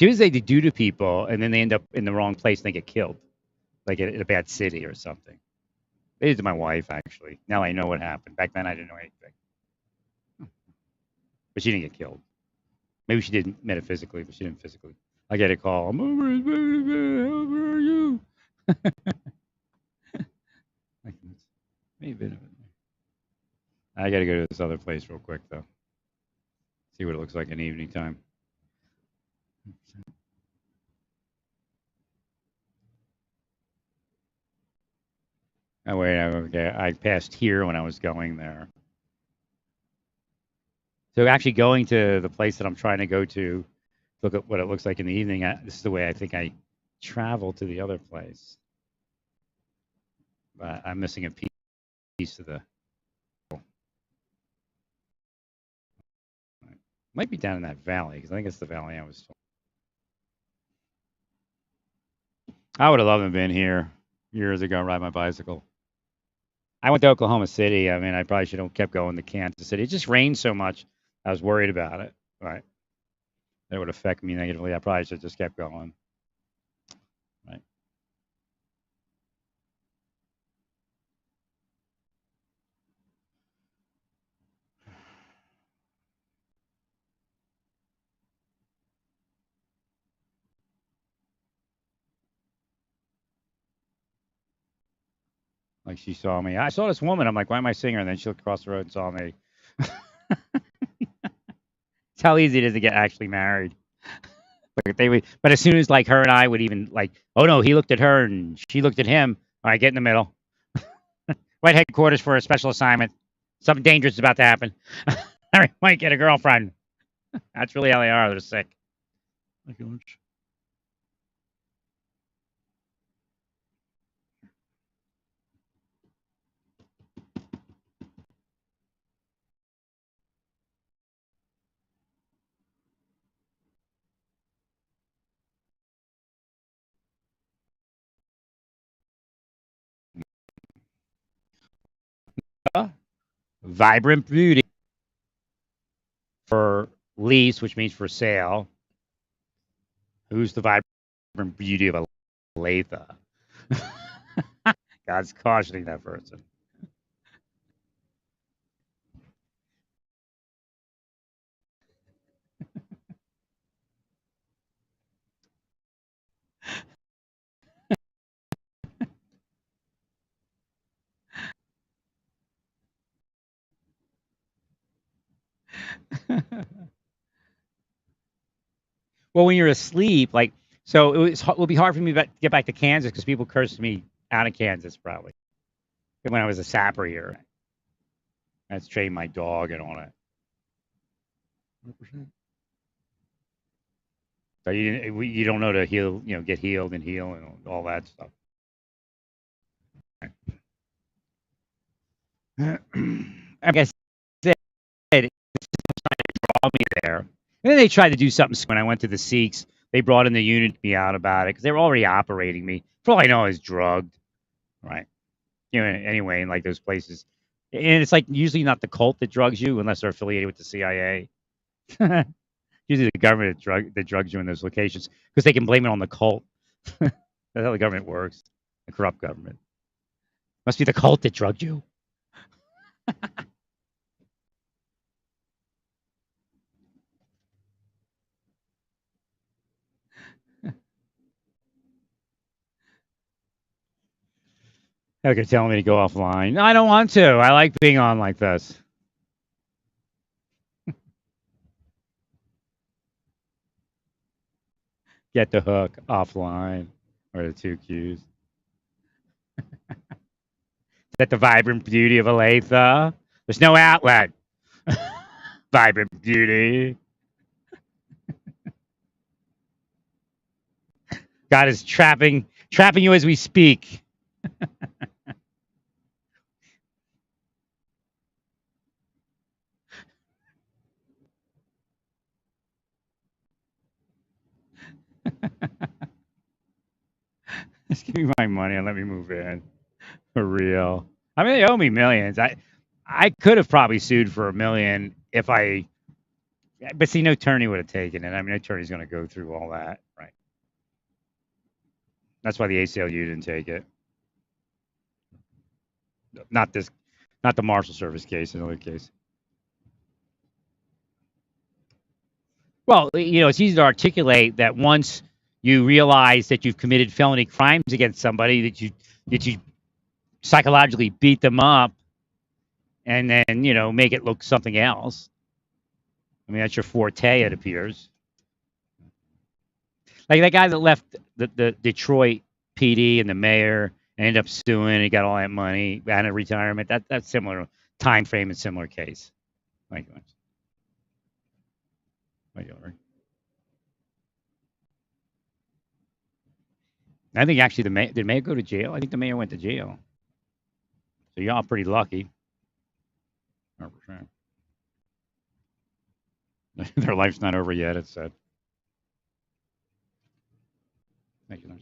As they do to people, and then they end up in the wrong place and they get killed, like in a bad city or something. They did to my wife, actually. Now I know what happened. Back then, I didn't know anything. But she didn't get killed. Maybe she did metaphysically, but she didn't physically. I get a call. I'm over it, baby. How are you? I got to go to this other place real quick, though. See what it looks like in the evening time. Oh, wait, okay. I passed here when I was going there. So actually going to the place that I'm trying to go to, look at what it looks like in the evening, this is the way I think I travel to the other place. But I'm missing a piece of the... Might be down in that valley, because I think it's the valley I was told. I would have loved to have been here years ago, ride my bicycle. I went to Oklahoma City. I mean, I probably should have kept going to Kansas City. It just rained so much. I was worried about it. Right. That would affect me negatively. I probably should have just kept going. Right. Like she saw me. I saw this woman. I'm like, why am I seeing her? And then she looked across the road and saw me. It's how easy it is to get actually married. But as soon as like her and I would even like, oh no, he looked at her and she looked at him. All right, get in the middle. White headquarters for a special assignment. Something dangerous is about to happen. I might get a girlfriend. That's really how they are. They're sick. Thank you much. Vibrant beauty for lease, which means for sale. Who's the vibrant beauty of Aletha? God's cautioning that person. Well, when you're asleep, like, so it would be hard for me to get back to Kansas because people cursed me out of Kansas probably when I was a sapper here. I had to train my dog and all that. 100%. So you don't know to heal, get healed and heal and all that stuff. I guess it's me there. And then they tried to do something when I went to the Sikhs. They brought in the unit to me out about it because they were already operating me. For all I know, I was drugged, right? Anyway, in like those places. And it's like usually not the cult that drugs you unless they're affiliated with the CIA. Usually the government that drugs you in those locations because they can blame it on the cult. That's how the government works. The corrupt government. Must be the cult that drugged you. Okay, telling me to go offline. No, I don't want to. I like being on like this. Get the hook offline or the two Qs. Is that the vibrant beauty of Olathe? There's no outlet. Vibrant beauty. God is trapping you as we speak. Just give me my money and let me move in. For real. I mean, they owe me millions. I could have probably sued for $1 million if I, but see, no attorney would have taken it. I mean, no attorney's going to go through all that, right? That's why the ACLU didn't take it. Not this, not the Marshal Service case, another case. Well, it's easy to articulate that once you realize that you've committed felony crimes against somebody, that you psychologically beat them up, and then make it look something else. I mean, that's your forte, it appears. Like that guy that left the Detroit PD and the mayor and ended up suing. He got all that money and a retirement. That's similar time frame and similar case. Thank you. I think actually did the mayor go to jail? I think the mayor went to jail. So y'all pretty lucky. 100%. Their life's not over yet, it said. Thank you.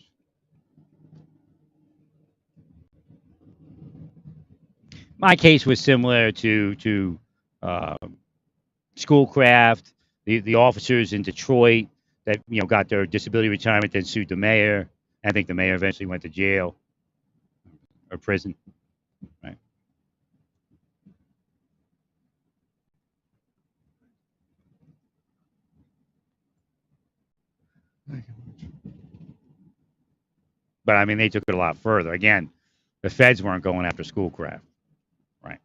My case was similar to Schoolcraft, the officers in Detroit that got their disability retirement, then sued the mayor. I think the mayor eventually went to jail or prison. Right. But I mean, they took it a lot further. Again, the feds weren't going after Schoolcraft. Right.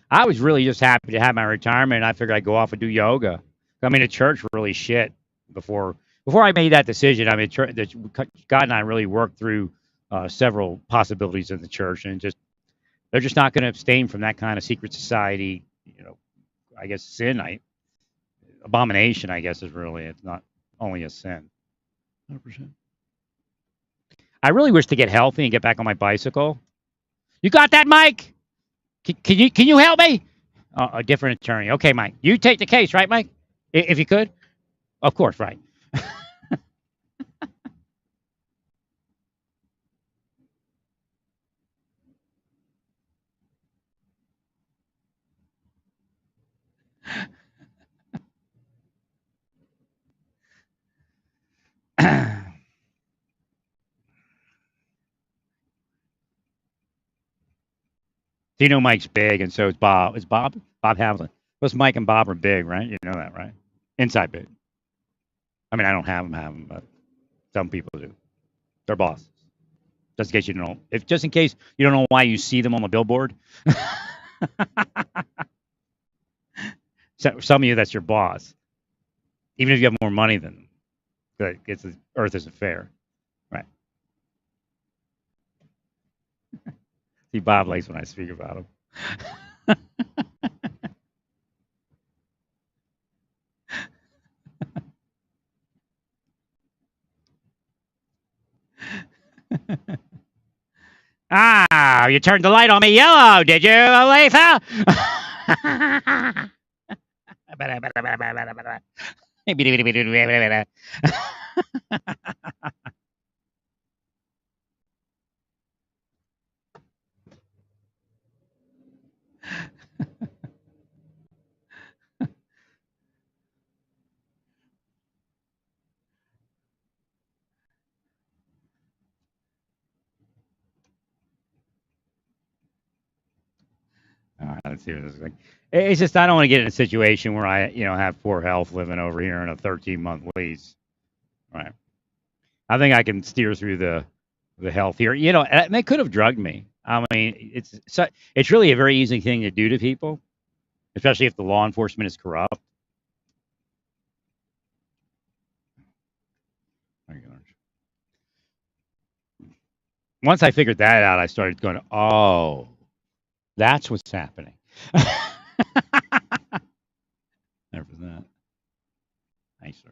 I was really just happy to have my retirement. I figured I'd go off and do yoga. I mean, the church really shit before I made that decision. I mean, God and I really worked through several possibilities in the church, and they're just not going to abstain from that kind of secret society. I guess sin, abomination. I guess is really it's not only a sin. 100%. I really wish to get healthy and get back on my bicycle. You got that, Mike? Can you help me? A different attorney. Okay, Mike. You take the case, right, Mike? If you could. Of course, right. Mike's big, and so is Bob. Is Bob Hamilton? Both Mike and Bob are big, right? You know that, right? Inside big. I mean, I don't have them, but some people do. They're bosses. Just in case you don't know. Just in case you don't know why you see them on the billboard. So, some of you, that's your boss. Even if you have more money than them. But the earth isn't fair. Right. See, Bob likes when I speak about him. Ah, you turned the light on me yellow, did you, Aletha? Let's see what this is like. It's just I don't want to get in a situation where I, have poor health living over here in a 13-month lease. Right. I think I can steer through the health here. And they could have drugged me. I mean, it's really a very easy thing to do to people, especially if the law enforcement is corrupt. Once I figured that out, I started going, oh, that's what's happening. Never that. Thanks, sir.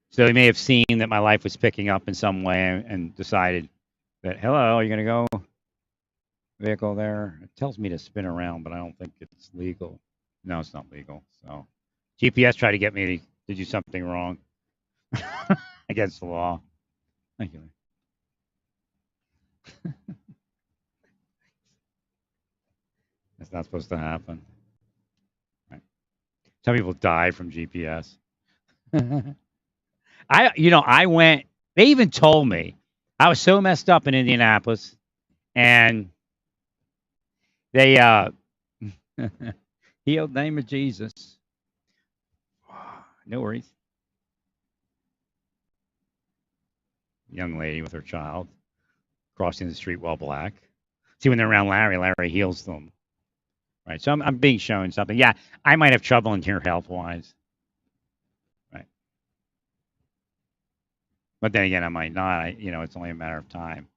So they may have seen that my life was picking up in some way and decided that, hello, you're going to go vehicle there. It tells me to spin around, but I don't think it's legal. No, it's not legal. So GPS tried to get me to do something wrong against the law. Thank you. That's not supposed to happen. Right. Some people die from GPS. I went, they even told me I was so messed up in Indianapolis and they, healed name of Jesus. No worries. Young lady with her child crossing the street while black. See, when they're around Larry heals them. Right. So I'm being shown something. Yeah, I might have trouble in here health wise. Right. But then again, I might not. It's only a matter of time.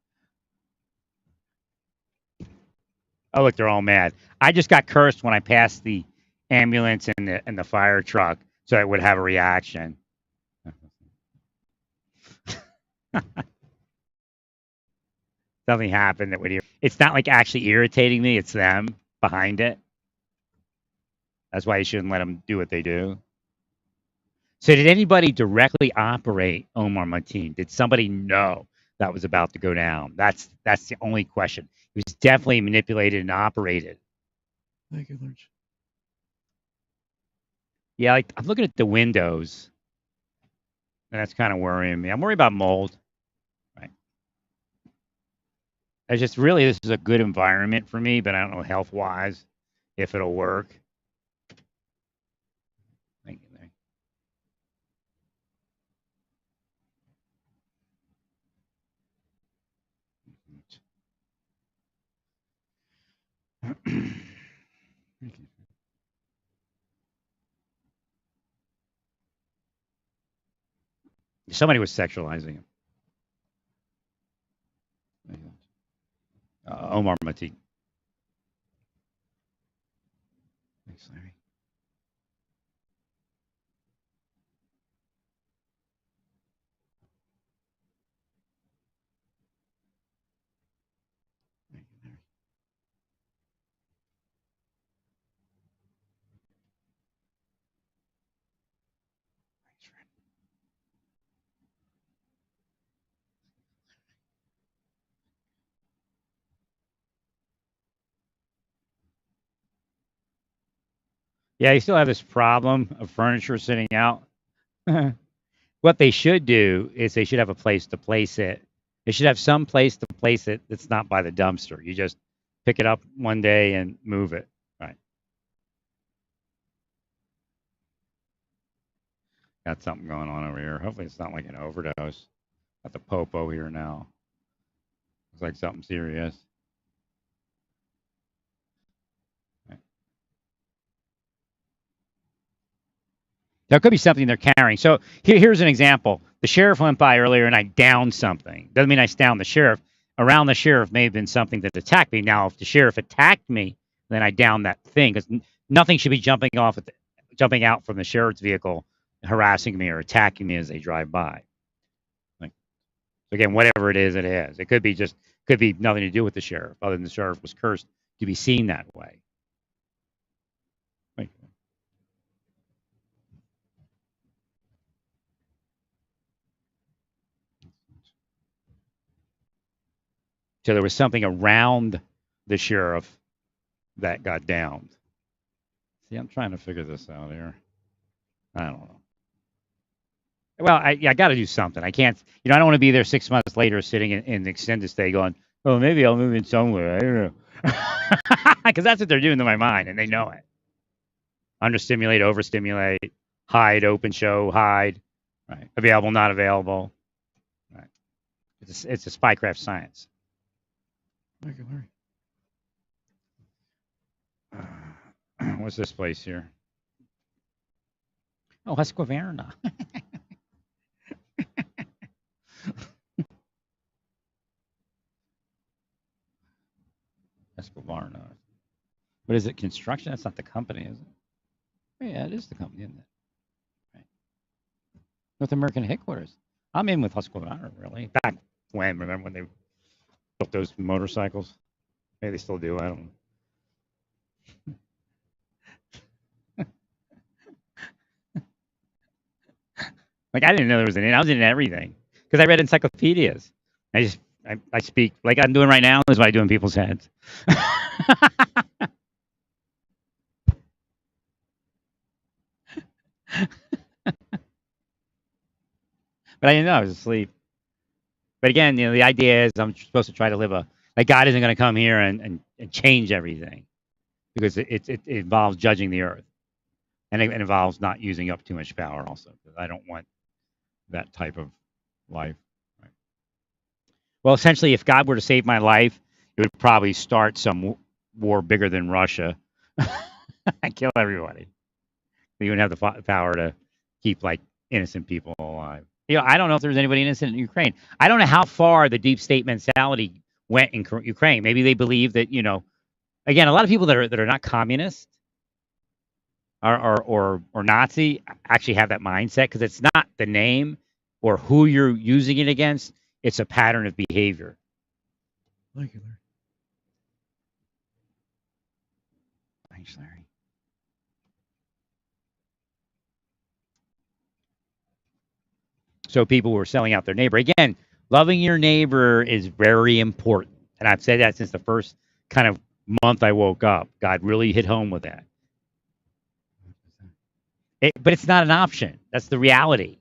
Oh, look, they're all mad. I just got cursed when I passed the ambulance and the fire truck, so it would have a reaction. Something happened that would. It's not like actually irritating me. It's them behind it. That's why you shouldn't let them do what they do. So, did anybody directly operate Omar Mateen? Did somebody know that was about to go down? That's the only question. It was definitely manipulated and operated. Thank you, Lurch. Yeah, I'm looking at the windows, and that's kind of worrying me. I'm worried about mold. Right. It's just really this is a good environment for me, but I don't know health wise if it'll work. Thank you. Somebody was sexualizing him. Omar Mateen. Thanks, Larry. Yeah, you still have this problem of furniture sitting out. What they should do is they should have a place to place it. They should have some place to place it that's not by the dumpster. You just pick it up one day and move it. Right. Got something going on over here. Hopefully it's not like an overdose. Got the popo here now. Looks like something serious. That could be something they're carrying. So here's an example. The sheriff went by earlier and I downed something. Doesn't mean I downed the sheriff. Around the sheriff may have been something that attacked me. Now, if the sheriff attacked me, then I downed that thing because nothing should be jumping out from the sheriff's vehicle, harassing me or attacking me as they drive by. Like, again, whatever it is, it is. It could be nothing to do with the sheriff, other than the sheriff was cursed to be seen that way. Like, so there was something around the sheriff that got downed. See, I'm trying to figure this out here. I don't know. Well, I got to do something. I can't, I don't want to be there 6 months later sitting in the extended stay going, oh, maybe I'll move in somewhere. I don't know. Because that's what they're doing to my mind, and they know it. Understimulate, overstimulate, hide, open, show, hide. Right. Available, not available. Right. It's a spycraft science. What's this place here? Oh, Husqvarna. Husqvarna. What is it? Construction? That's not the company, is it? Yeah, it is the company, isn't it? Right. North American headquarters. I'm in with Husqvarna, really. Back when, remember when they built those motorcycles? Maybe they still do. I don't know. Like, I didn't know there was I was in everything because I read encyclopedias. I speak like I'm doing right now is what I do in people's heads. But I didn't know I was asleep. But again, the idea is I'm supposed to try to live like God isn't going to come here and change everything because it involves judging the earth. And it involves not using up too much power also because I don't want that type of life. Right. Well, essentially, if God were to save my life, it would probably start some war bigger than Russia and kill everybody. You wouldn't have the power to keep like innocent people alive. I don't know if there's anybody innocent in Ukraine. I don't know how far the deep state mentality went in Ukraine. Maybe they believe that again, a lot of people that are not communist or Nazi actually have that mindset because it's not the name or who you're using it against. It's a pattern of behavior. Thank you, Larry. Thanks, Larry. So people were selling out their neighbor. Again, loving your neighbor is very important. And I've said that since the first kind of month I woke up. God really hit home with that. But it's not an option. That's the reality.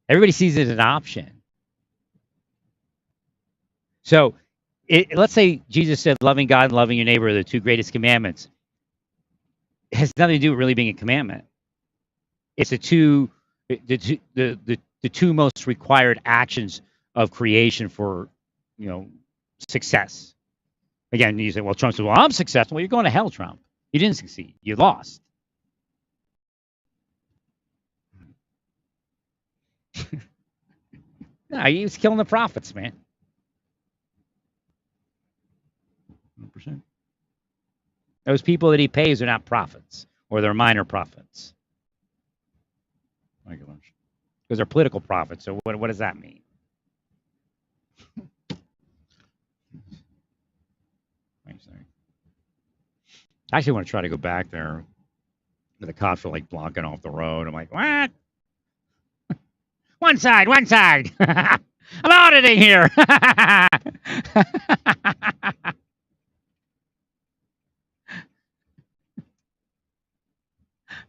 Everybody sees it as an option. So let's say Jesus said loving God and loving your neighbor are the two greatest commandments. It has nothing to do with really being a commandment. It's the two most required actions of creation for, success. Again, you say, well, Trump said, well, I'm successful. Well, you're going to hell, Trump. You didn't succeed. You lost. No, he was killing the prophets, man. 100%. Those people that he pays are not prophets, or they're minor prophets. Because they're political prophets. So what does that mean? I actually want to try to go back there. The cops are like blocking off the road. I'm like, what? One side. I'm auditing here.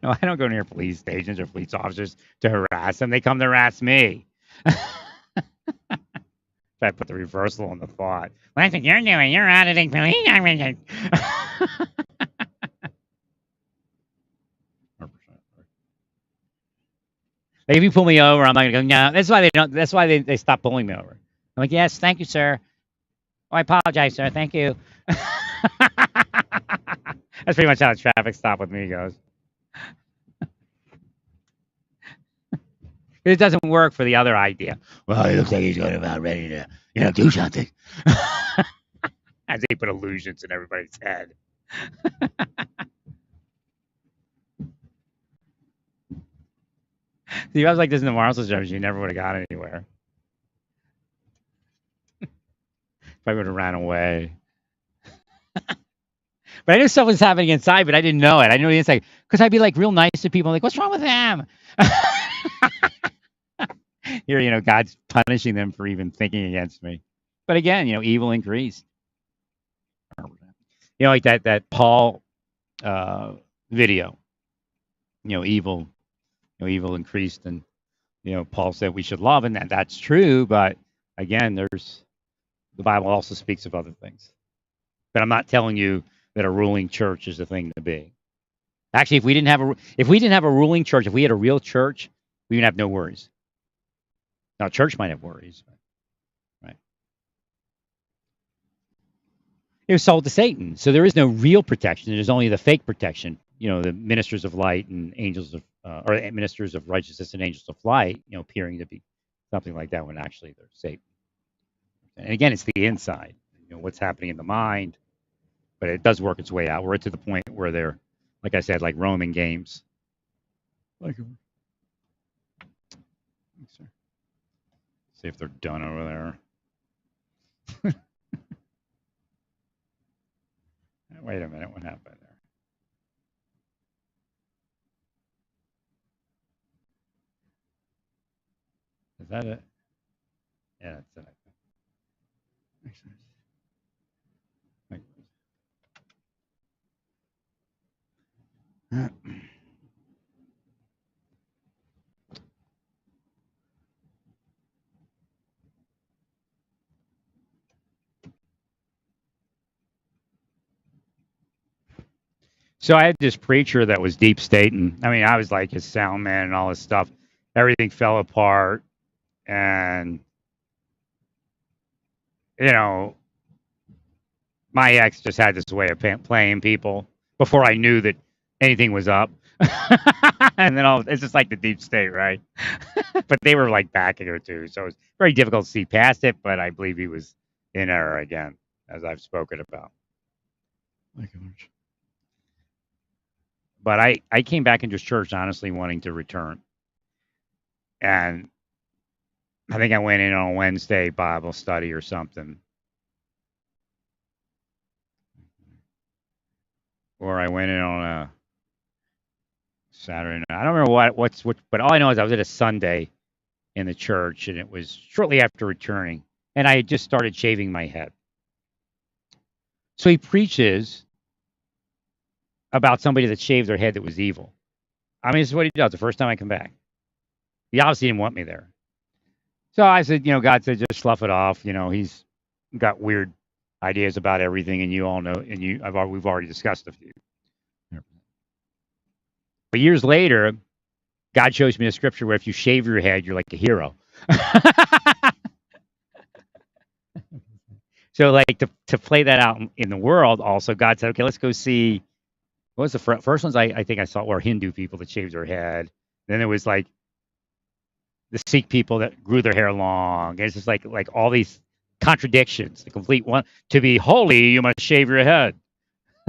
No, I don't go near police stations or police officers to harass them. They come to harass me. I put the reversal on the thought. Well, that's what you're doing. You're auditing police. Like if you pull me over, I'm not gonna go. No, that's why they don't. That's why they stop pulling me over. I'm like, yes, thank you, sir. Oh, I apologize, sir. Thank you. That's pretty much how a traffic stop with me goes. It doesn't work for the other idea. Well, he looks like he's going about ready to, do something. As they put illusions in everybody's head. See, if I was like this in the Marshall Service, you never would have got anywhere. I would have ran away. But I knew stuff was happening inside, but I didn't know it. I knew the inside because I'd be like real nice to people. I'm like, what's wrong with them? Here, God's punishing them for even thinking against me. But again, evil increased. Like that Paul video. Evil increased, and Paul said we should love, and that's true. But again, the Bible also speaks of other things. But I'm not telling you that a ruling church is the thing to be. Actually, if we didn't have a ruling church, if we had a real church, we would have no worries. Now, church might have worries, right? It was sold to Satan, so there is no real protection. There's only the fake protection. The ministers of light and angels of, or ministers of righteousness and angels of light, appearing to be something like that when actually they're Satan. And again, it's the inside, what's happening in the mind. But it does work its way out. We're to the point where they're, like I said, like Roman games. Thank you. Thanks, sir. See if they're done over there. Wait a minute, what happened there? Is that it? Yeah, that's it. Makes sense. So I had this preacher that was deep stating. I mean, I was like his sound man and all this stuff. Everything fell apart, and my ex just had this way of playing people before I knew that anything was up. And then it's just like the deep state, right? But they were like backing her too, so it was very difficult to see past it. But I believe he was in error again, as I've spoken about. Thank you much. But I came back into church honestly wanting to return, and I think I went in on a Wednesday Bible study or something. Or I went in on a Saturday night. I don't remember what, but all I know is I was at a Sunday in the church, and it was shortly after returning, and I had just started shaving my head. So he preaches about somebody that shaved their head that was evil. I mean, this is what he does the first time I come back. He obviously didn't want me there. So I said, God said, just slough it off. He's got weird ideas about everything, and you all know, and we've already discussed a few. But years later, God shows me a scripture where if you shave your head, you're like a hero. So, like to play that out in the world, also God said, okay, let's go see. What was the first ones I think I saw were Hindu people that shaved their head. Then there was like the Sikh people that grew their hair long. And it's just like all these contradictions. The complete one. To be holy, you must shave your head.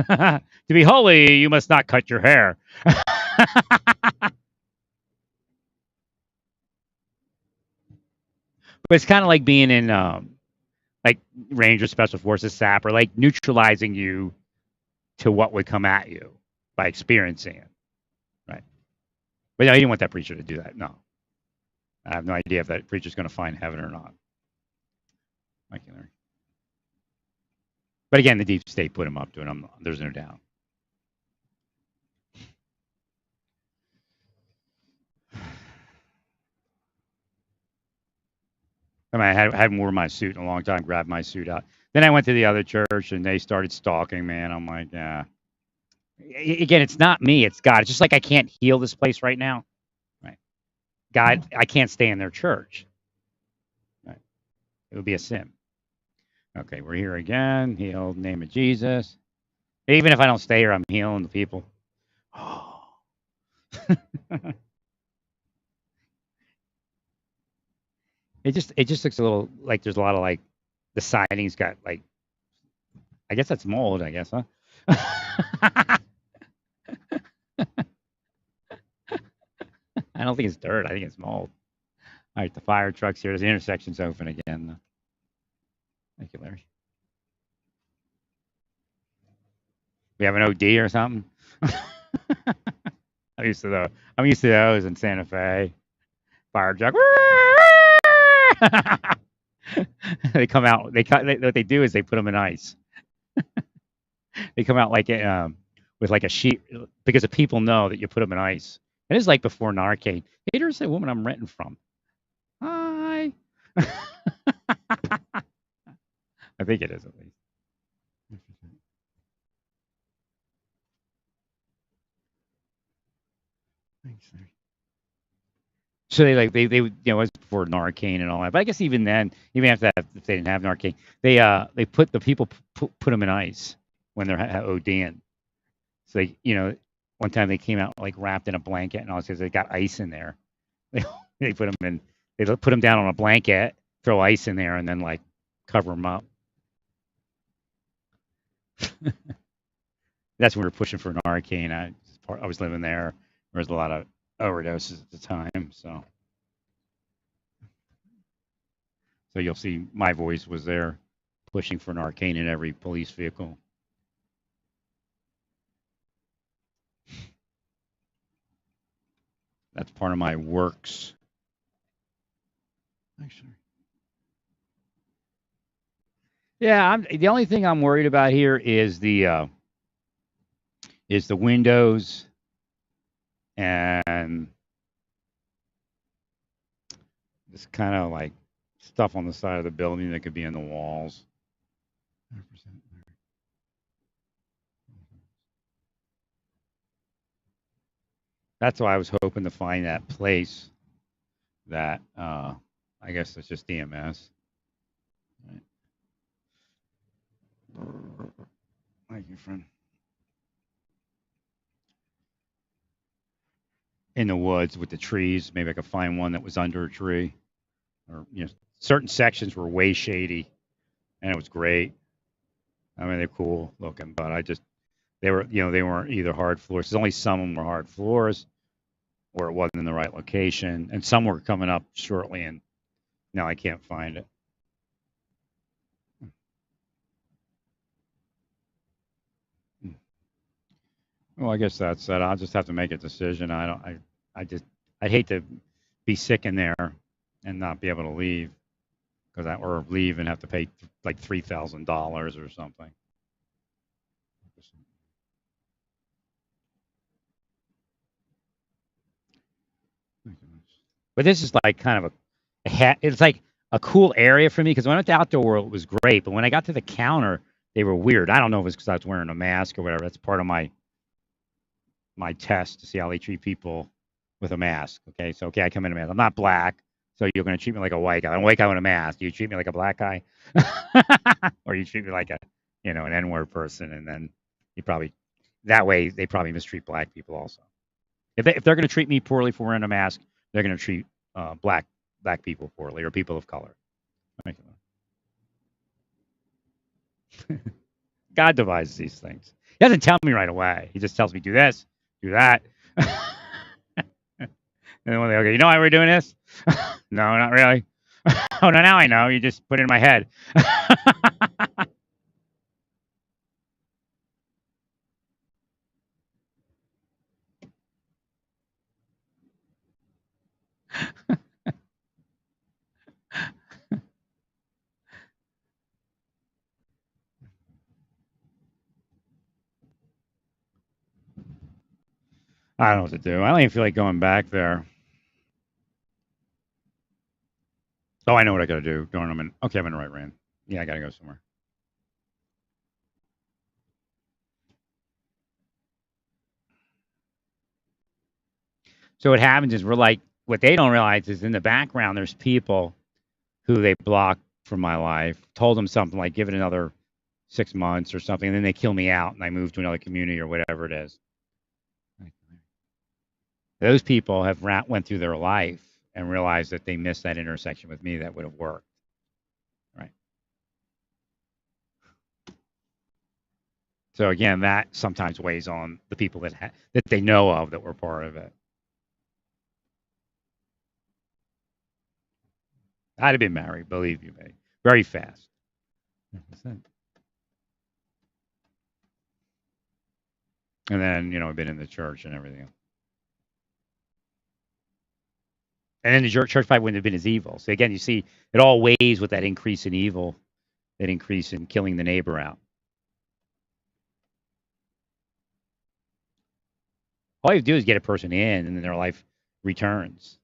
To be holy, you must not cut your hair. But it's kind of like being in like Ranger Special Forces SAP, or like neutralizing you to what would come at you by experiencing it. Right. But no, he didn't want that preacher to do that. No. I have no idea if that preacher's going to find heaven or not. Thank you, Larry. But again, the deep state put him up to it. There's no doubt. I mean, I hadn't worn my suit in a long time, grabbed my suit out. Then I went to the other church, and they started stalking me, and I'm like, yeah. Again, it's not me, it's God. It's just like I can't heal this place right now. Right? God, I can't stay in their church. Right? It would be a sin. Okay, we're here again. Heal in the name of Jesus. Even if I don't stay here, I'm healing the people. Oh. It just looks a little like there's a lot of like the siding's got like I guess that's mold, I guess, huh? I don't think it's dirt. I think it's mold. All right, the fire truck's here. The intersection's open again. Thank you, Larry. We have an OD or something. I'm used to those in Santa Fe. Fire truck. They come out. What they do is they put them in ice. They come out like with like a sheet because the people know that you put them in ice. It is like before Narcan. Hey, there's a woman I'm renting from. Hi. I think it is at least. Thanks, Larry. So they it was before Narcan and all that. But I guess even then, even after that, if they didn't have Narcan, they put the people put them in ice when they're ODing. So one time they came out like wrapped in a blanket and all because they got ice in there. They put them in. They put them down on a blanket, throw ice in there, and then like cover them up. That's when we were pushing for Narcan. I was living there. There was a lot of overdoses at the time, so you'll see my voice was there pushing for Narcan in every police vehicle. That's part of my works. Actually, yeah. The only thing I'm worried about here is the windows and this kind of like stuff on the side of the building that could be in the walls. 100%. That's why I was hoping to find that place that I guess it's just DMS. Right. Thank you, friend. In the woods with the trees, maybe I could find one that was under a tree, or certain sections were way shady, and it was great. I mean, they're cool looking, but they weren't either hard floors. There's only some of them were hard floors, or it wasn't in the right location, and some were coming up shortly, and now I can't find it. Well, I guess that's that. I'll just have to make a decision. I'd hate to be sick in there and not be able to leave or leave and have to pay like $3,000 or something. But this is like kind of it's like a cool area for me because when I went to Outdoor World, it was great. But when I got to the counter, they were weird. I don't know if it's because I was wearing a mask or whatever. That's part of my test to see how they treat people with a mask. Okay, so I come in a mask. I'm not black, so you're going to treat me like a white guy. I'm a white guy with a mask. You treat me like a black guy, or you treat me like an N-word person, and then that way they probably mistreat black people also. If they're going to treat me poorly for wearing a mask, they're going to treat black people poorly or people of color. God devises these things. He doesn't tell me right away. He just tells me do this, do that. And then when they go, why we're doing this? No, not really. Oh, no, now I know. You just put it in my head. I don't know what to do. I don't even feel like going back there. Oh, I know what I got to do. Darn, I'm in the right ran. Yeah, I got to go somewhere. So what happens is what they don't realize is in the background, there's people who they block from my life, told them something like, give it another 6 months or something, and then they kill me out and I move to another community or whatever it is. Those people have went through their life and realized that they missed that intersection with me that would have worked. Right. So again, that sometimes weighs on the people that they know of that were part of it. I'd have been married, believe you me, very fast. And then, I've been in the church and everything. And then the church probably wouldn't have been as evil. So again, you see, it all weighs with that increase in evil, that increase in killing the neighbor out. All you have to do is get a person in, and then their life returns.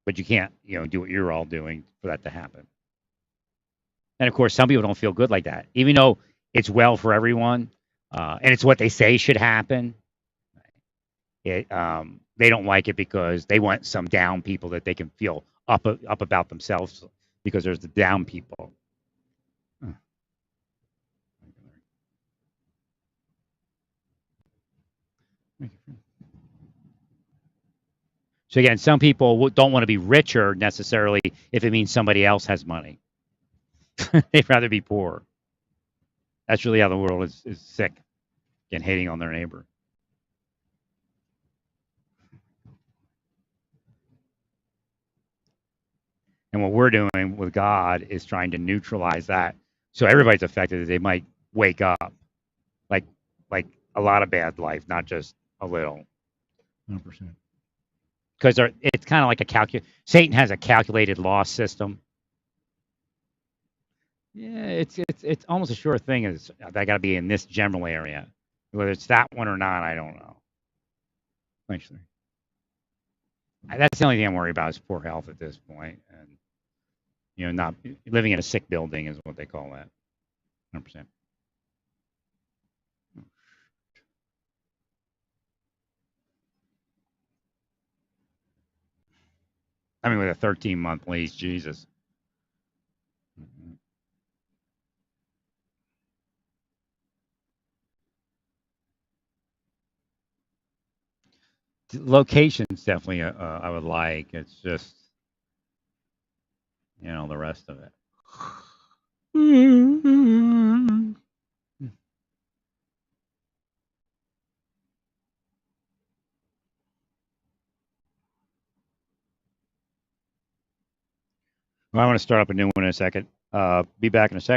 But you can't, do what you're all doing for that to happen. And of course, some people don't feel good like that, even though it's well for everyone, and it's what they say should happen. They don't like it because they want some down people that they can feel up about themselves, because there's the down people. So again, some people don't want to be richer necessarily if it means somebody else has money. They'd rather be poor. That's really how the world is sick and hating on their neighbor. And what we're doing with God is trying to neutralize that, so everybody's affected. They might wake up, like a lot of bad life, not just a little. 100%. Because it's kind of like Satan has a calculated loss system. Yeah, it's almost a sure thing is that got to be in this general area. Whether it's that one or not, I don't know. Actually, that's the only thing I'm worried about is poor health at this point, and not living in a sick building is what they call that. 100%. I mean, with a 13-month lease, Jesus. The location's definitely I would like. It's just the rest of it. Well, I want to start up a new one in a second. Be back in a second.